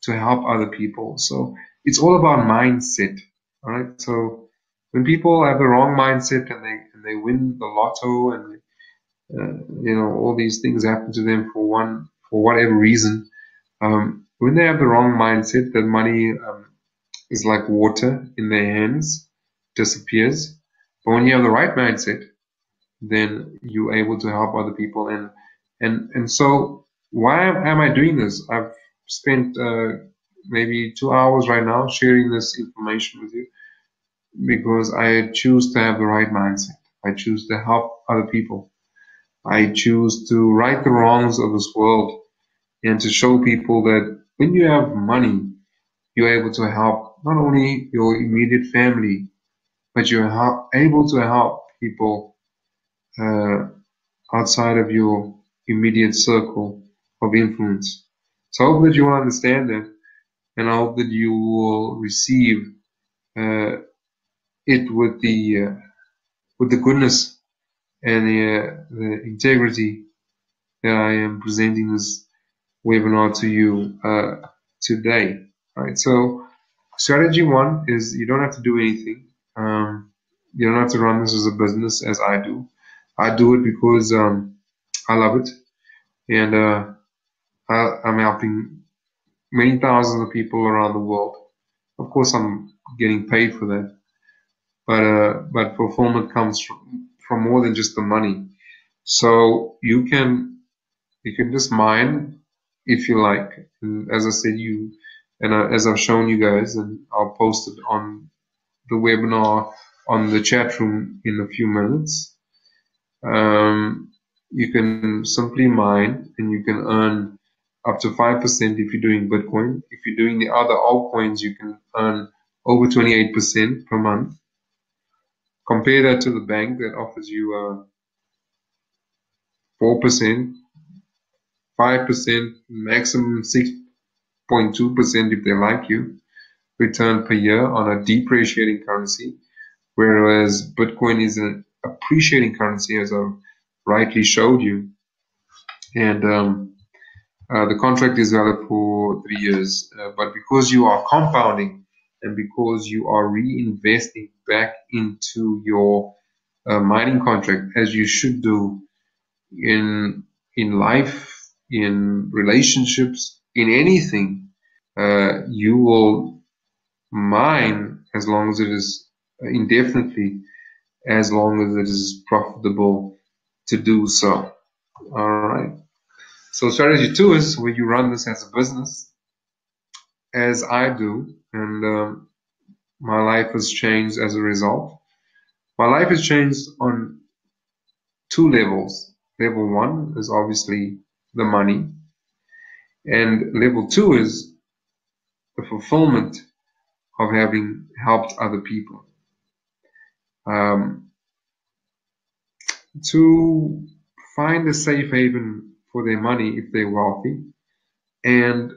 to help other people. So it's all about mindset. All right. So when people have the wrong mindset and they win the lotto and all these things happen to them for whatever reason, when they have the wrong mindset, that money is like water in their hands, disappears. But when you have the right mindset, then you're able to help other people. And so why am I doing this? I've spent maybe 2 hours right now sharing this information with you because I choose to have the right mindset. I choose to help other people. I choose to right the wrongs of this world and to show people that when you have money, you're able to help not only your immediate family, but you're able to help people outside of your immediate circle of influence. So I hope that you will understand that, and I hope that you will receive it with the goodness and the integrity that I am presenting this webinar to you today. All right. So strategy one is you don't have to do anything. You don't have to run this as a business as I do. I do it because I love it, and I'm helping many thousands of people around the world. Of course, I'm getting paid for that, but fulfillment comes from more than just the money. So you can just mine if you like. And as I said, as I've shown you guys, and I'll post it on the webinar on the chat room in a few minutes. You can simply mine and you can earn up to 5% if you're doing Bitcoin. If you're doing the other altcoins, you can earn over 28% per month. Compare that to the bank that offers you 4%, 5%, maximum 6.2% if they like you, return per year on a depreciating currency, whereas Bitcoin is an appreciating currency, as I rightly showed you. And the contract is valid for 3 years, but because you are compounding and because you are reinvesting back into your mining contract, as you should do in life, in relationships, in anything, you will mine as long as it is indefinitely, as long as it is profitable to do so. All right. So strategy 2 is where you run this as a business, as I do, and my life has changed as a result. My life has changed on 2 levels. Level 1 is obviously the money, and level 2 is the fulfillment of having helped other people. To find a safe haven for their money if they're wealthy, and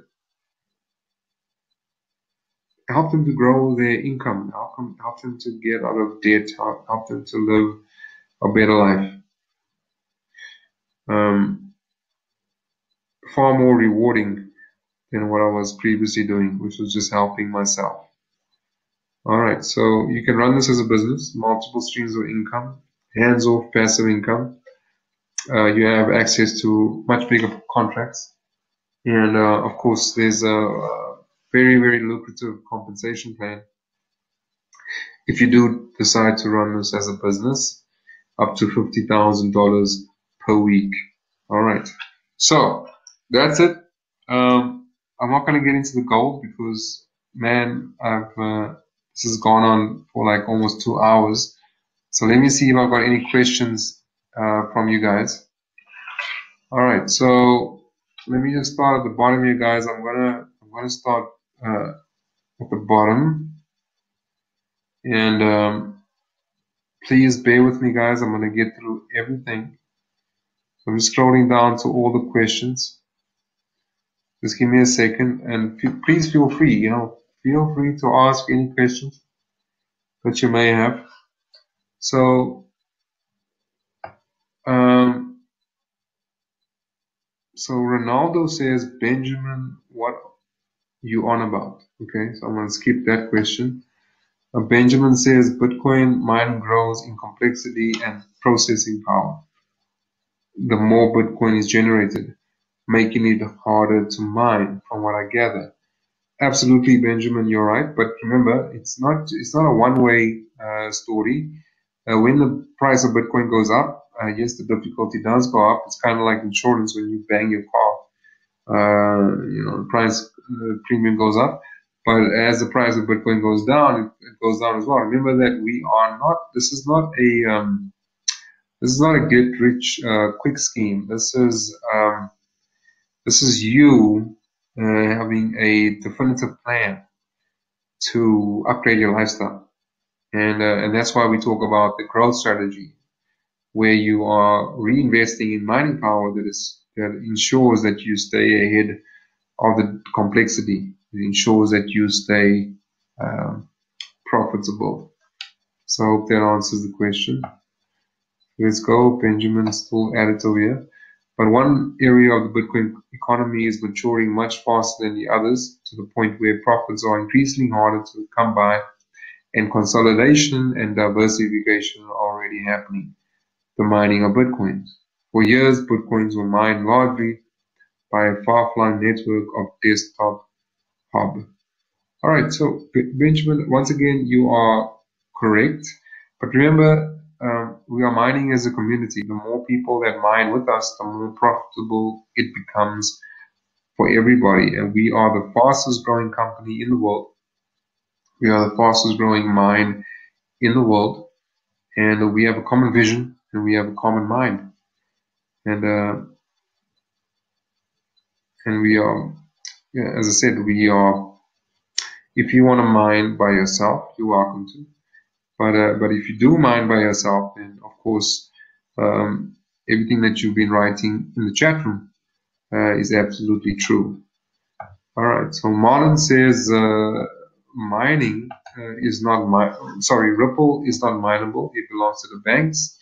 help them to grow their income, help them to get out of debt, help them to live a better life. Far more rewarding than what I was previously doing, which was just helping myself. Alright, so you can run this as a business, multiple streams of income, hands-off passive income. You have access to much bigger contracts. And of course, there's a very, very lucrative compensation plan if you do decide to run this as a business, up to $50,000 per week. All right, so that's it. I'm not going to get into the gold because, man, this has gone on for like almost 2 hours. So let me see if I've got any questions from you guys. All right, so let me just start at the bottom here, guys. I'm gonna start at the bottom, and please bear with me, guys. I'm gonna get through everything. So I'm just scrolling down to all the questions. Just give me a second, and please feel free. Feel free to ask any questions that you may have. So, so Ronaldo says, Benjamin, what you on about? Okay, so I'm gonna skip that question. Benjamin says, Bitcoin mining grows in complexity and processing power the more Bitcoin is generated, making it harder to mine, from what I gather. Absolutely, Benjamin, you're right. But remember, it's not a one-way story. When the price of Bitcoin goes up, yes, the difficulty does go up. It's kind of like insurance when you bang your car. The premium goes up. But as the price of Bitcoin goes down, it goes down as well. Remember that this is not a get rich quick scheme. This is you having a definitive plan to upgrade your lifestyle, and that's why we talk about the growth strategy, where you are reinvesting in mining power that ensures that you stay ahead of the complexity. It ensures that you stay profitable. So I hope that answers the question. Let's go. Benjamin still at it over here. But one area of the Bitcoin economy is maturing much faster than the others, to the point where profits are increasingly harder to come by, and consolidation and diversification are already happening. The mining of Bitcoins. For years, Bitcoins were mined largely by a far-flung network of desktop hub. All right, so Benjamin, once again, you are correct. But remember, we are mining as a community. The more people that mine with us, the more profitable it becomes for everybody. And we are the fastest growing company in the world. We are the fastest growing mine in the world. And we have a common vision and we have a common mind, and we are, yeah, as I said, we are. If you want to mine by yourself, you're welcome to. But if you do mine by yourself, then of course everything that you've been writing in the chat room is absolutely true. All right. So Marlon says mining is not Ripple is not mineable. It belongs to the banks.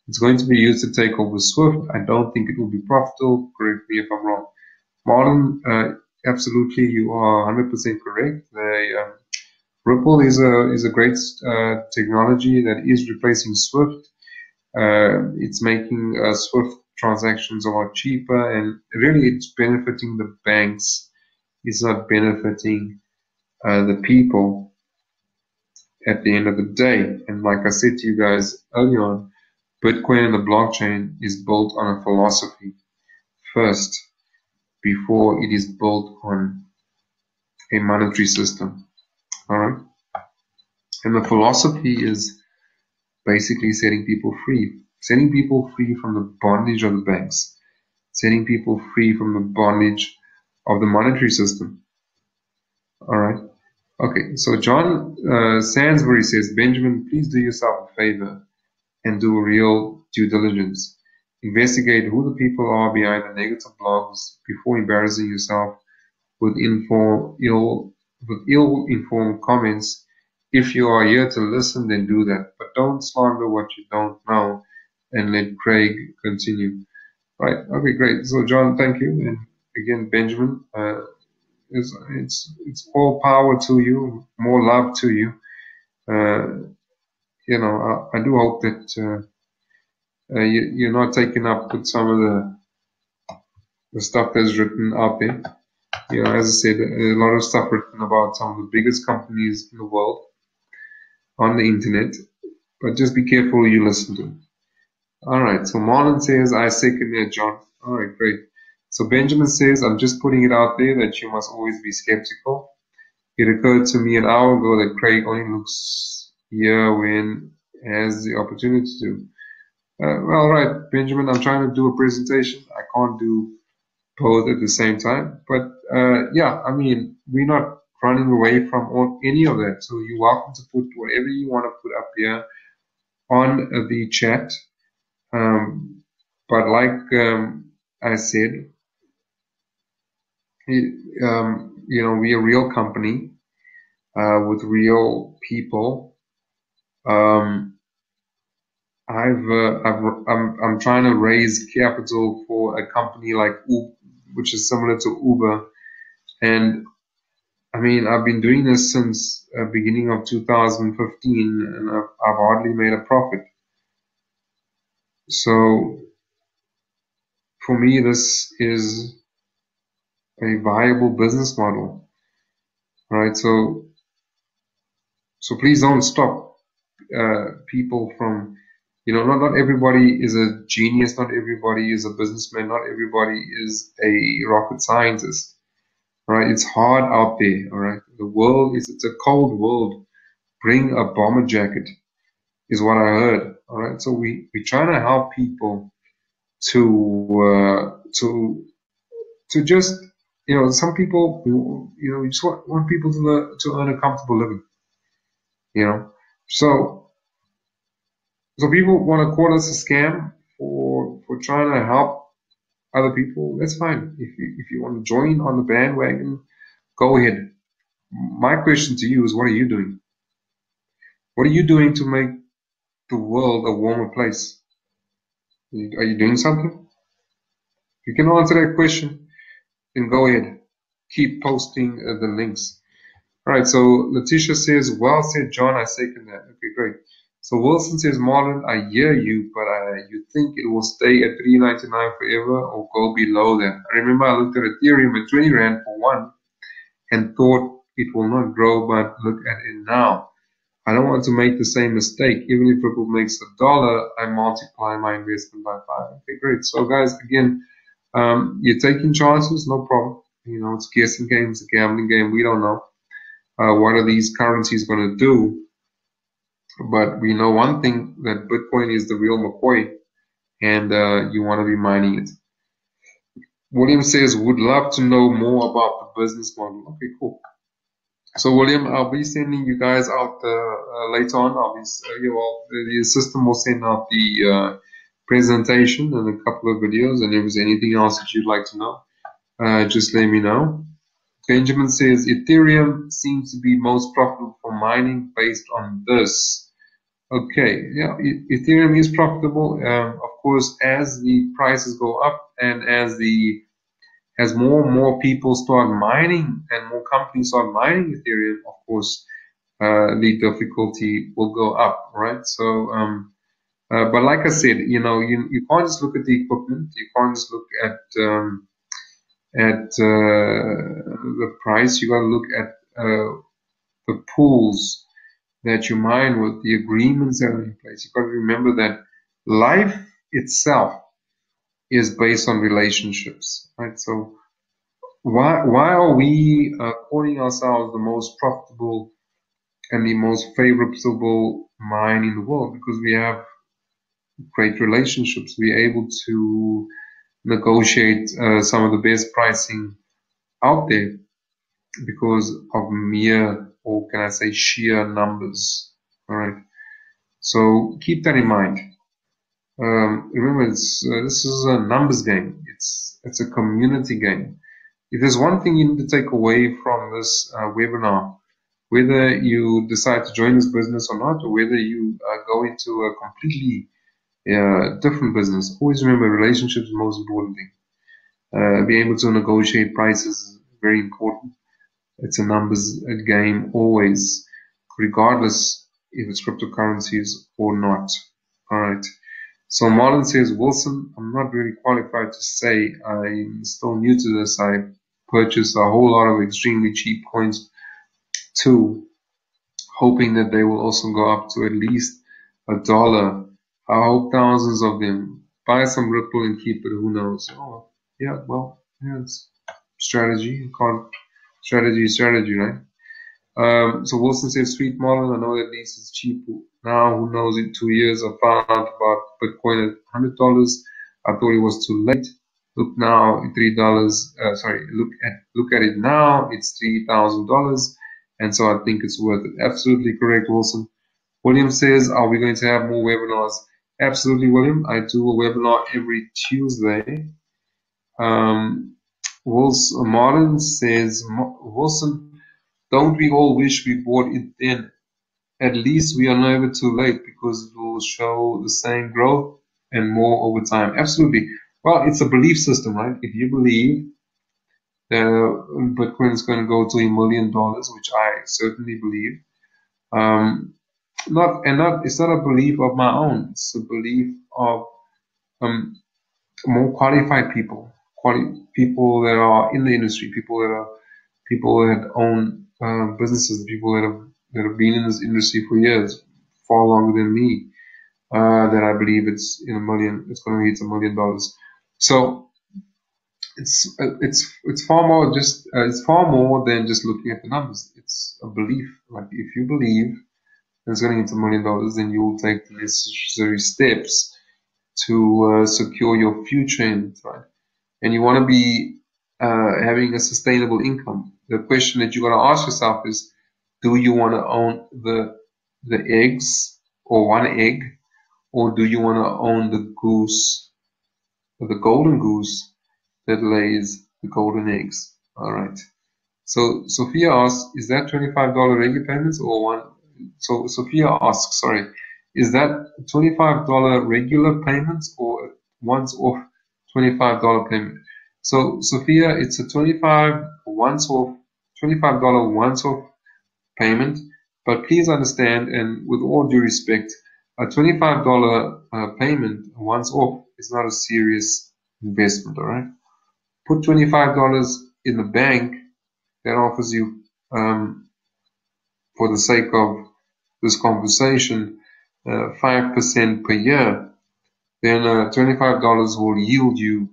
It's going to be used to take over Swift. I don't think it will be profitable. Correct me if I'm wrong. Marlon, absolutely, you are 100% correct. Ripple is a great technology that is replacing Swift. It's making Swift transactions a lot cheaper, and really it's benefiting the banks. It's not benefiting the people at the end of the day. And like I said to you guys earlier on, Bitcoin and the blockchain is built on a philosophy first before it is built on a monetary system. All right. And the philosophy is basically setting people free from the bondage of the banks, setting people free from the bondage of the monetary system. All right. Okay. So John Sansbury says, Benjamin, please do yourself a favor and do real due diligence. Investigate who the people are behind the negative blogs before embarrassing yourself with ill-informed comments. If you are here to listen, then do that. But don't slander what you don't know, and let Craig continue. Right. Okay, great. So John, thank you. And again, Benjamin, it's all power to you, more love to you. I do hope that you're not taken up with some of the stuff that's written out there. As I said, a lot of stuff written about some of the biggest companies in the world on the internet, but just be careful who you listen to. All right, so Marlon says, I second that, John. All right, great. So Benjamin says, I'm just putting it out there that you must always be skeptical. It occurred to me an hour ago that Craig only looks here when he has the opportunity to. Well, all right, Benjamin, I'm trying to do a presentation. I can't do both at the same time. But yeah, I mean, we're not running away from any of that. So you're welcome to put whatever you want to put up here on the chat. But like I said, we're a real company with real people. I'm trying to raise capital for a company like Uber, which is similar to Uber, and I mean, I've been doing this since beginning of 2015, and I've hardly made a profit. So for me, this is a viable business model, right? So please don't stop people from, not everybody is a genius, not everybody is a businessman, not everybody is a rocket scientist. Right, it's hard out there. All right, it's a cold world. Bring a bomber jacket, is what I heard. All right, so we're trying to help people to just, some people, we just want people to earn a comfortable living. So people want to call us a scam for trying to help other people. That's fine. If you want to join on the bandwagon, go ahead. My question to you is, what are you doing? What are you doing to make the world a warmer place? Are you doing something? If you can answer that question, then go ahead. Keep posting the links. All right, so Letitia says, well said, John, I second that. Okay, great. So Wilson says, Marlon, I hear you, but you think it will stay at $3.99 forever or go below that? I remember I looked at Ethereum at 20 Rand for one and thought it will not grow, but look at it now. I don't want to make the same mistake. Even if Ripple makes $1, I multiply my investment by 5. Okay, great. So guys, again, you're taking chances, no problem. It's a guessing game, it's a gambling game. We don't know what are these currencies going to do. But we know one thing, that Bitcoin is the real McCoy, and you want to be mining it. William says, would love to know more about the business model. Okay, cool. So William, I'll be sending you guys out later on. The system will send out the presentation and a couple of videos, and if there's anything else that you'd like to know, just let me know. Benjamin says, Ethereum seems to be most profitable for mining based on this. Okay, yeah, Ethereum is profitable. Of course, as the prices go up and as more and more people start mining and more companies start mining Ethereum, of course, the difficulty will go up, right? So, but like I said, you can't just look at the equipment. You can't just look at the price. You got to look at the pools that you mine with, the agreements that are in place. You've got to remember that life itself is based on relationships, right? So why are we calling ourselves the most profitable and the most favorable mine in the world? Because we have great relationships. We're able to negotiate some of the best pricing out there because of mere, or can I say, sheer numbers. All right. So keep that in mind. Remember, this is a numbers game. It's a community game. If there's one thing you need to take away from this webinar, whether you decide to join this business or not, or whether you go into a completely different business, always remember relationships is the most important thing. Being able to negotiate prices is very important. It's a numbers game always, regardless if it's cryptocurrencies or not. All right. So Marlon says, Wilson, I'm not really qualified to say. I'm still new to this. I purchased a whole lot of extremely cheap coins too, hoping that they will also go up to at least $1. I hope thousands of them. Buy some Ripple and keep it. Who knows? Oh, yeah. Well, yeah, it's strategy. Strategy, right? So Wilson says, sweet Marlon, I know that this is cheap now. Who knows? In 2 years, I found out about Bitcoin at $100. I thought it was too late. Look now, $3. Look at it now. It's $3,000, and so I think it's worth it. Absolutely correct, Wilson. William says, are we going to have more webinars? Absolutely, William. I do a webinar every Tuesday. Martin says, Wilson, don't we all wish we bought it then? At least we are never too late because it will show the same growth and more over time. Absolutely. Well, it's a belief system, right? If you believe that Bitcoin is going to go to $1 million, which I certainly believe, it's not a belief of my own. It's a belief of more qualified people, people that are in the industry, people that own businesses, people that have been in this industry for years, far longer than me, that I believe it's going to hit $1 million. So it's far more than just looking at the numbers. It's a belief. Like if you believe it's going to hit $1 million, then you will take the necessary steps to secure your future in it, right? And you want to be having a sustainable income. The question that you got to ask yourself is, do you want to own the eggs or one egg, or do you want to own the goose, or the golden goose that lays the golden eggs? All right. So Sophia asks, is that $25 regular payments or one? So Sophia asks, sorry, is that $25 regular payments or once off $25 payment? So Sophia, it's a $25 once off payment, but please understand, and with all due respect, a $25 payment once off is not a serious investment. All right, put $25 in the bank. That offers you, for the sake of this conversation, 5% per year. Then $25 will yield you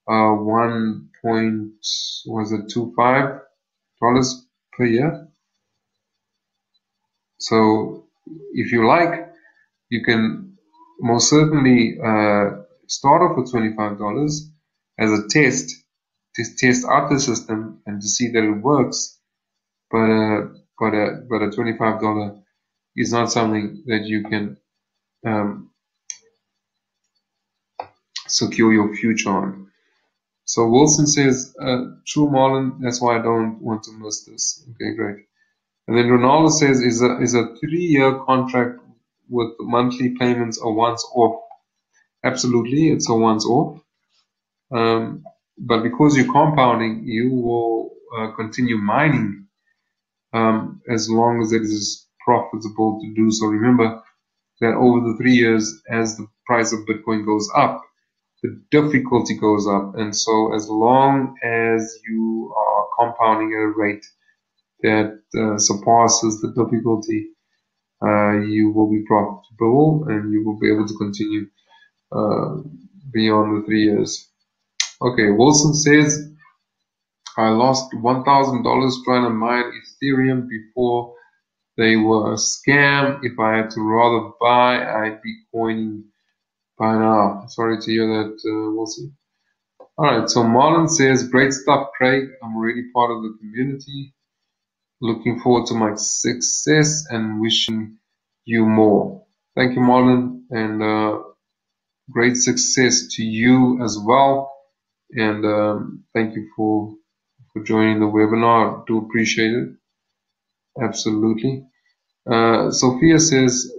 $1.25 per year. So if you like, you can most certainly start off with $25 as a test to test out the system and to see that it works. But a $25 is not something that you can secure your future on. So Wilson says, true Marlon, that's why I don't want to miss this. Okay, great. And then Ronaldo says, is a 3-year contract with monthly payments a once off? Absolutely, it's a once off. But because you're compounding, you will continue mining as long as it is profitable to do so. Remember that over the 3 years, as the price of Bitcoin goes up, the difficulty goes up. And so as long as you are compounding at a rate that surpasses the difficulty, you will be profitable and you will be able to continue beyond the 3 years. Okay, Wilson says, I lost $1,000 trying to mine Ethereum before they were a scam. If I had to rather buy, I'd be coining by now. Sorry to hear that, Wilson. Alright, so Marlon says, great stuff, Craig. I'm already part of the community. Looking forward to my success and wishing you more. Thank you, Marlon, and great success to you as well. And thank you for joining the webinar. I do appreciate it. Absolutely. Sophia says,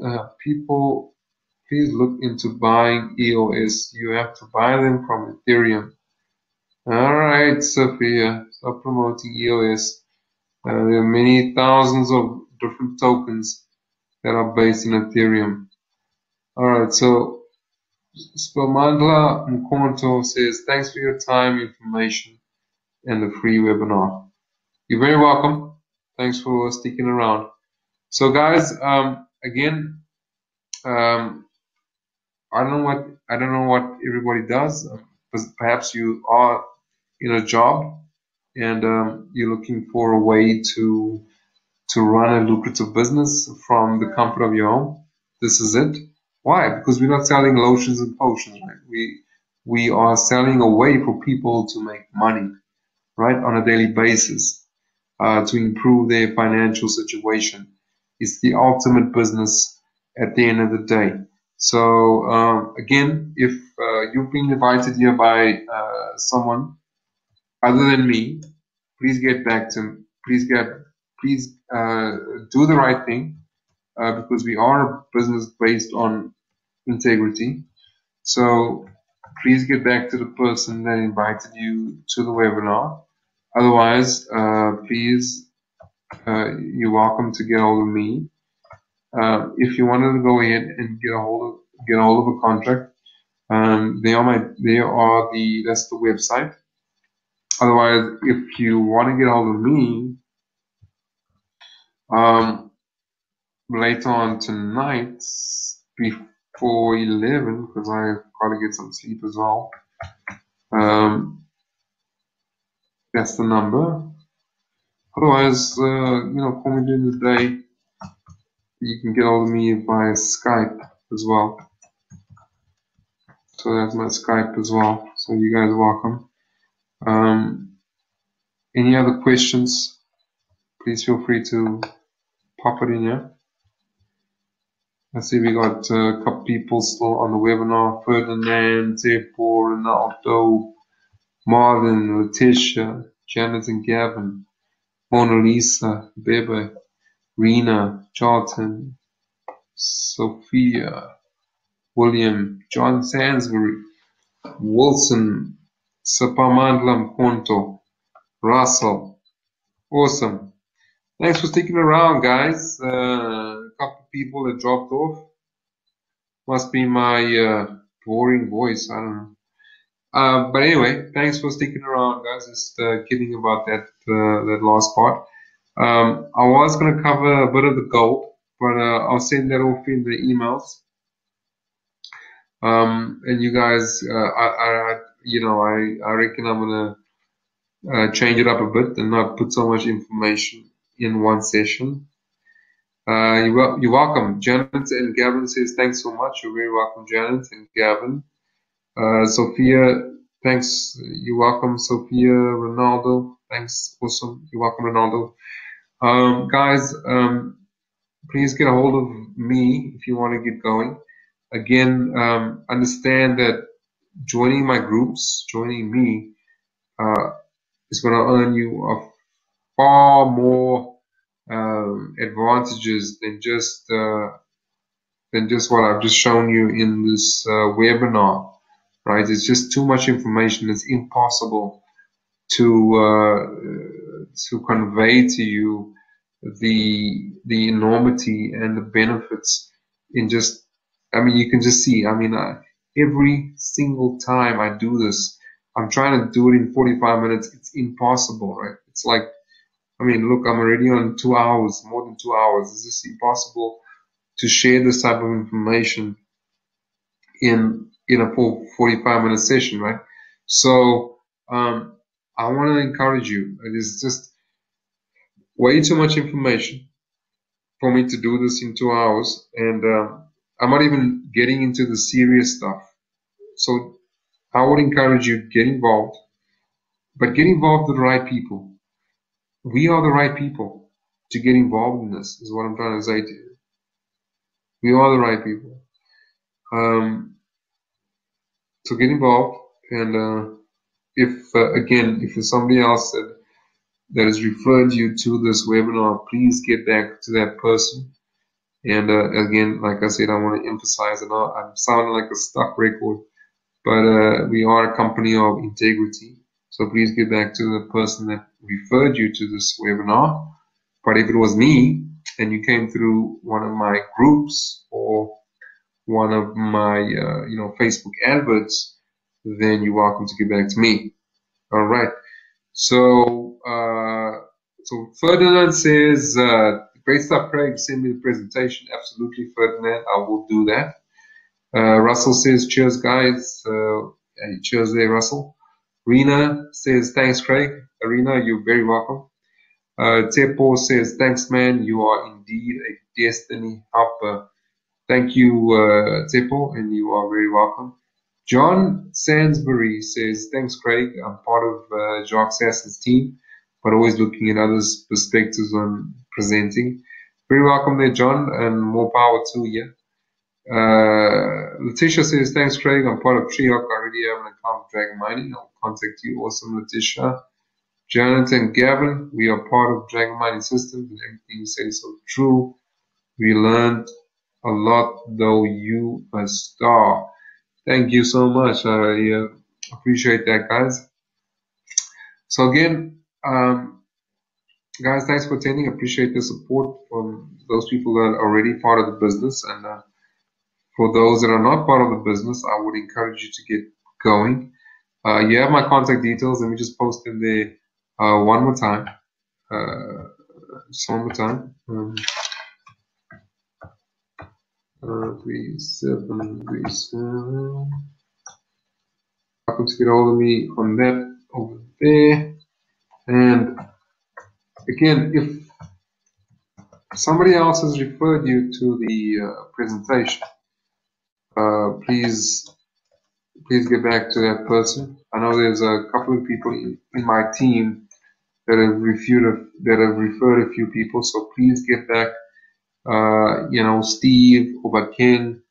people, please look into buying EOS. You have to buy them from Ethereum. Alright, Sophia, stop promoting EOS. There are many thousands of different tokens that are based in Ethereum. Alright, so Spamandla Mkonto says, thanks for your time, information, and the free webinar. You're very welcome. Thanks for sticking around. So guys, again, I don't know what everybody does. Perhaps you are in a job and you're looking for a way to run a lucrative business from the comfort of your home. This is it. Why? Because we're not selling lotions and potions, right? We are selling a way for people to make money, right, on a daily basis, to improve their financial situation. It's the ultimate business at the end of the day. So again, if you've been invited here by someone other than me, please get back to me. Please do the right thing, because we are a business based on integrity. So please get back to the person that invited you to the webinar. Otherwise, please, you're welcome to get hold of me. If you wanted to go ahead and get a hold of a contract, that's the website. Otherwise, if you want to get a hold of me, later on tonight, before 11, because I got to get some sleep as well. That's the number. Otherwise, call me during the day. You can get hold of me via Skype as well. So that's my Skype as well. So you guys are welcome. Any other questions? Please feel free to pop it in here. I see we got a couple people still on the webinar. Ferdinand, Zepo, Ronaldo, Marlon, Letitia, Janet and Gavin, Mona Lisa, Bebe, Rena, Charlton, Sophia, William, John Sansbury, Wilson, Sapamandlam Konto, Russell. Awesome. Thanks for sticking around, guys. A couple of people that dropped off. Must be my boring voice. I don't know. But anyway, thanks for sticking around, guys. Just kidding about that last part. I was going to cover a bit of the gold, but I'll send that off in the emails. And you guys, I reckon I'm going to change it up a bit and not put so much information in one session. You're welcome. Janet and Gavin says, thanks so much. You're very welcome, Janet and Gavin. Sophia, thanks. You're welcome, Sophia. Ronaldo, thanks. Awesome. You're welcome, Ronaldo. Guys, please get a hold of me if you want to get going. Again, understand that joining my groups, joining me, is going to earn you a far more advantages than just what I've just shown you in this webinar, right? It's just too much information. It's impossible to convey to you the enormity and the benefits in just. I mean, you can just see. I mean, every single time I do this, I'm trying to do it in 45 minutes. It's impossible, right? It's like, I mean, look, I'm already on 2 hours, more than 2 hours. It's just impossible to share this type of information in a 45-minute session, right? So I want to encourage you. It is just way too much information for me to do this in 2 hours, and I'm not even getting into the serious stuff. So I would encourage you, get involved, but get involved with the right people. We are the right people to get involved in this, is what I'm trying to say to you. We are the right people. So get involved, and if there's somebody else that has referred you to this webinar, please get back to that person. And again, like I said, I want to emphasize, and I'm sounding like a stuck record, but we are a company of integrity. So please get back to the person that referred you to this webinar. But if it was me and you came through one of my groups or one of my Facebook adverts, then you're welcome to get back to me. All right. So Ferdinand says, great stuff, Craig. Send me the presentation. Absolutely, Ferdinand. I will do that. Russell says, cheers, guys. Cheers there, Russell. Rena says, thanks, Craig. Rena, you're very welcome. Tepo says, thanks, man. You are indeed a destiny helper. Thank you, Tepo, and you are very welcome. John Sansbury says, thanks, Craig. I'm part of Jacques Sassen's team, but always looking at others' perspectives on presenting. Very welcome there, John, and more power to you. Letitia says, thanks, Craig. I'm part of Treehawk. I already have an account with Dragon Mining. I'll contact you. Awesome, Letitia. Janet and Gavin, we are part of Dragon Mining Systems, and everything you say is so true. We learned a lot, though. You a star. Thank you so much. I appreciate that, guys. So again, guys, thanks for attending. Appreciate the support from those people that are already part of the business, and for those that are not part of the business, I would encourage you to get going. You have my contact details. Let me just post them there one more time. Just one more time. 3737. Welcome to get hold of me on that over there. And again, if somebody else has referred you to the presentation, please get back to that person. I know there's a couple of people in my team that have referred a few people, so please get back. Steve or Ken,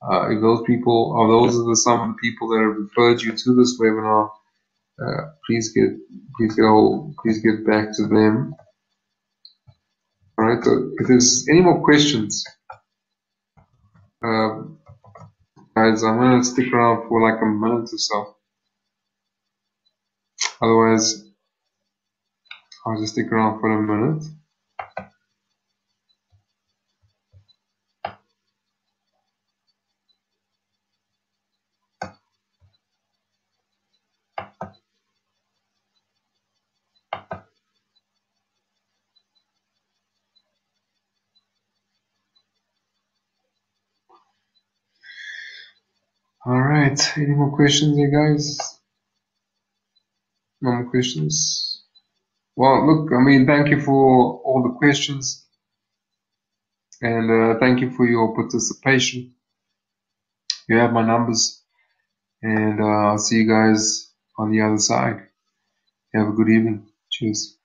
if those people, or those are some of the people that have referred you to this webinar, please get back to them. All right. So if there's any more questions, guys, I'm gonna stick around for like a minute or so. Otherwise, I'll just stick around for a minute. All right. Any more questions here, guys? No more questions? Well, look, I mean, thank you for all the questions. And thank you for your participation. You have my numbers, and I'll see you guys on the other side. Have a good evening. Cheers.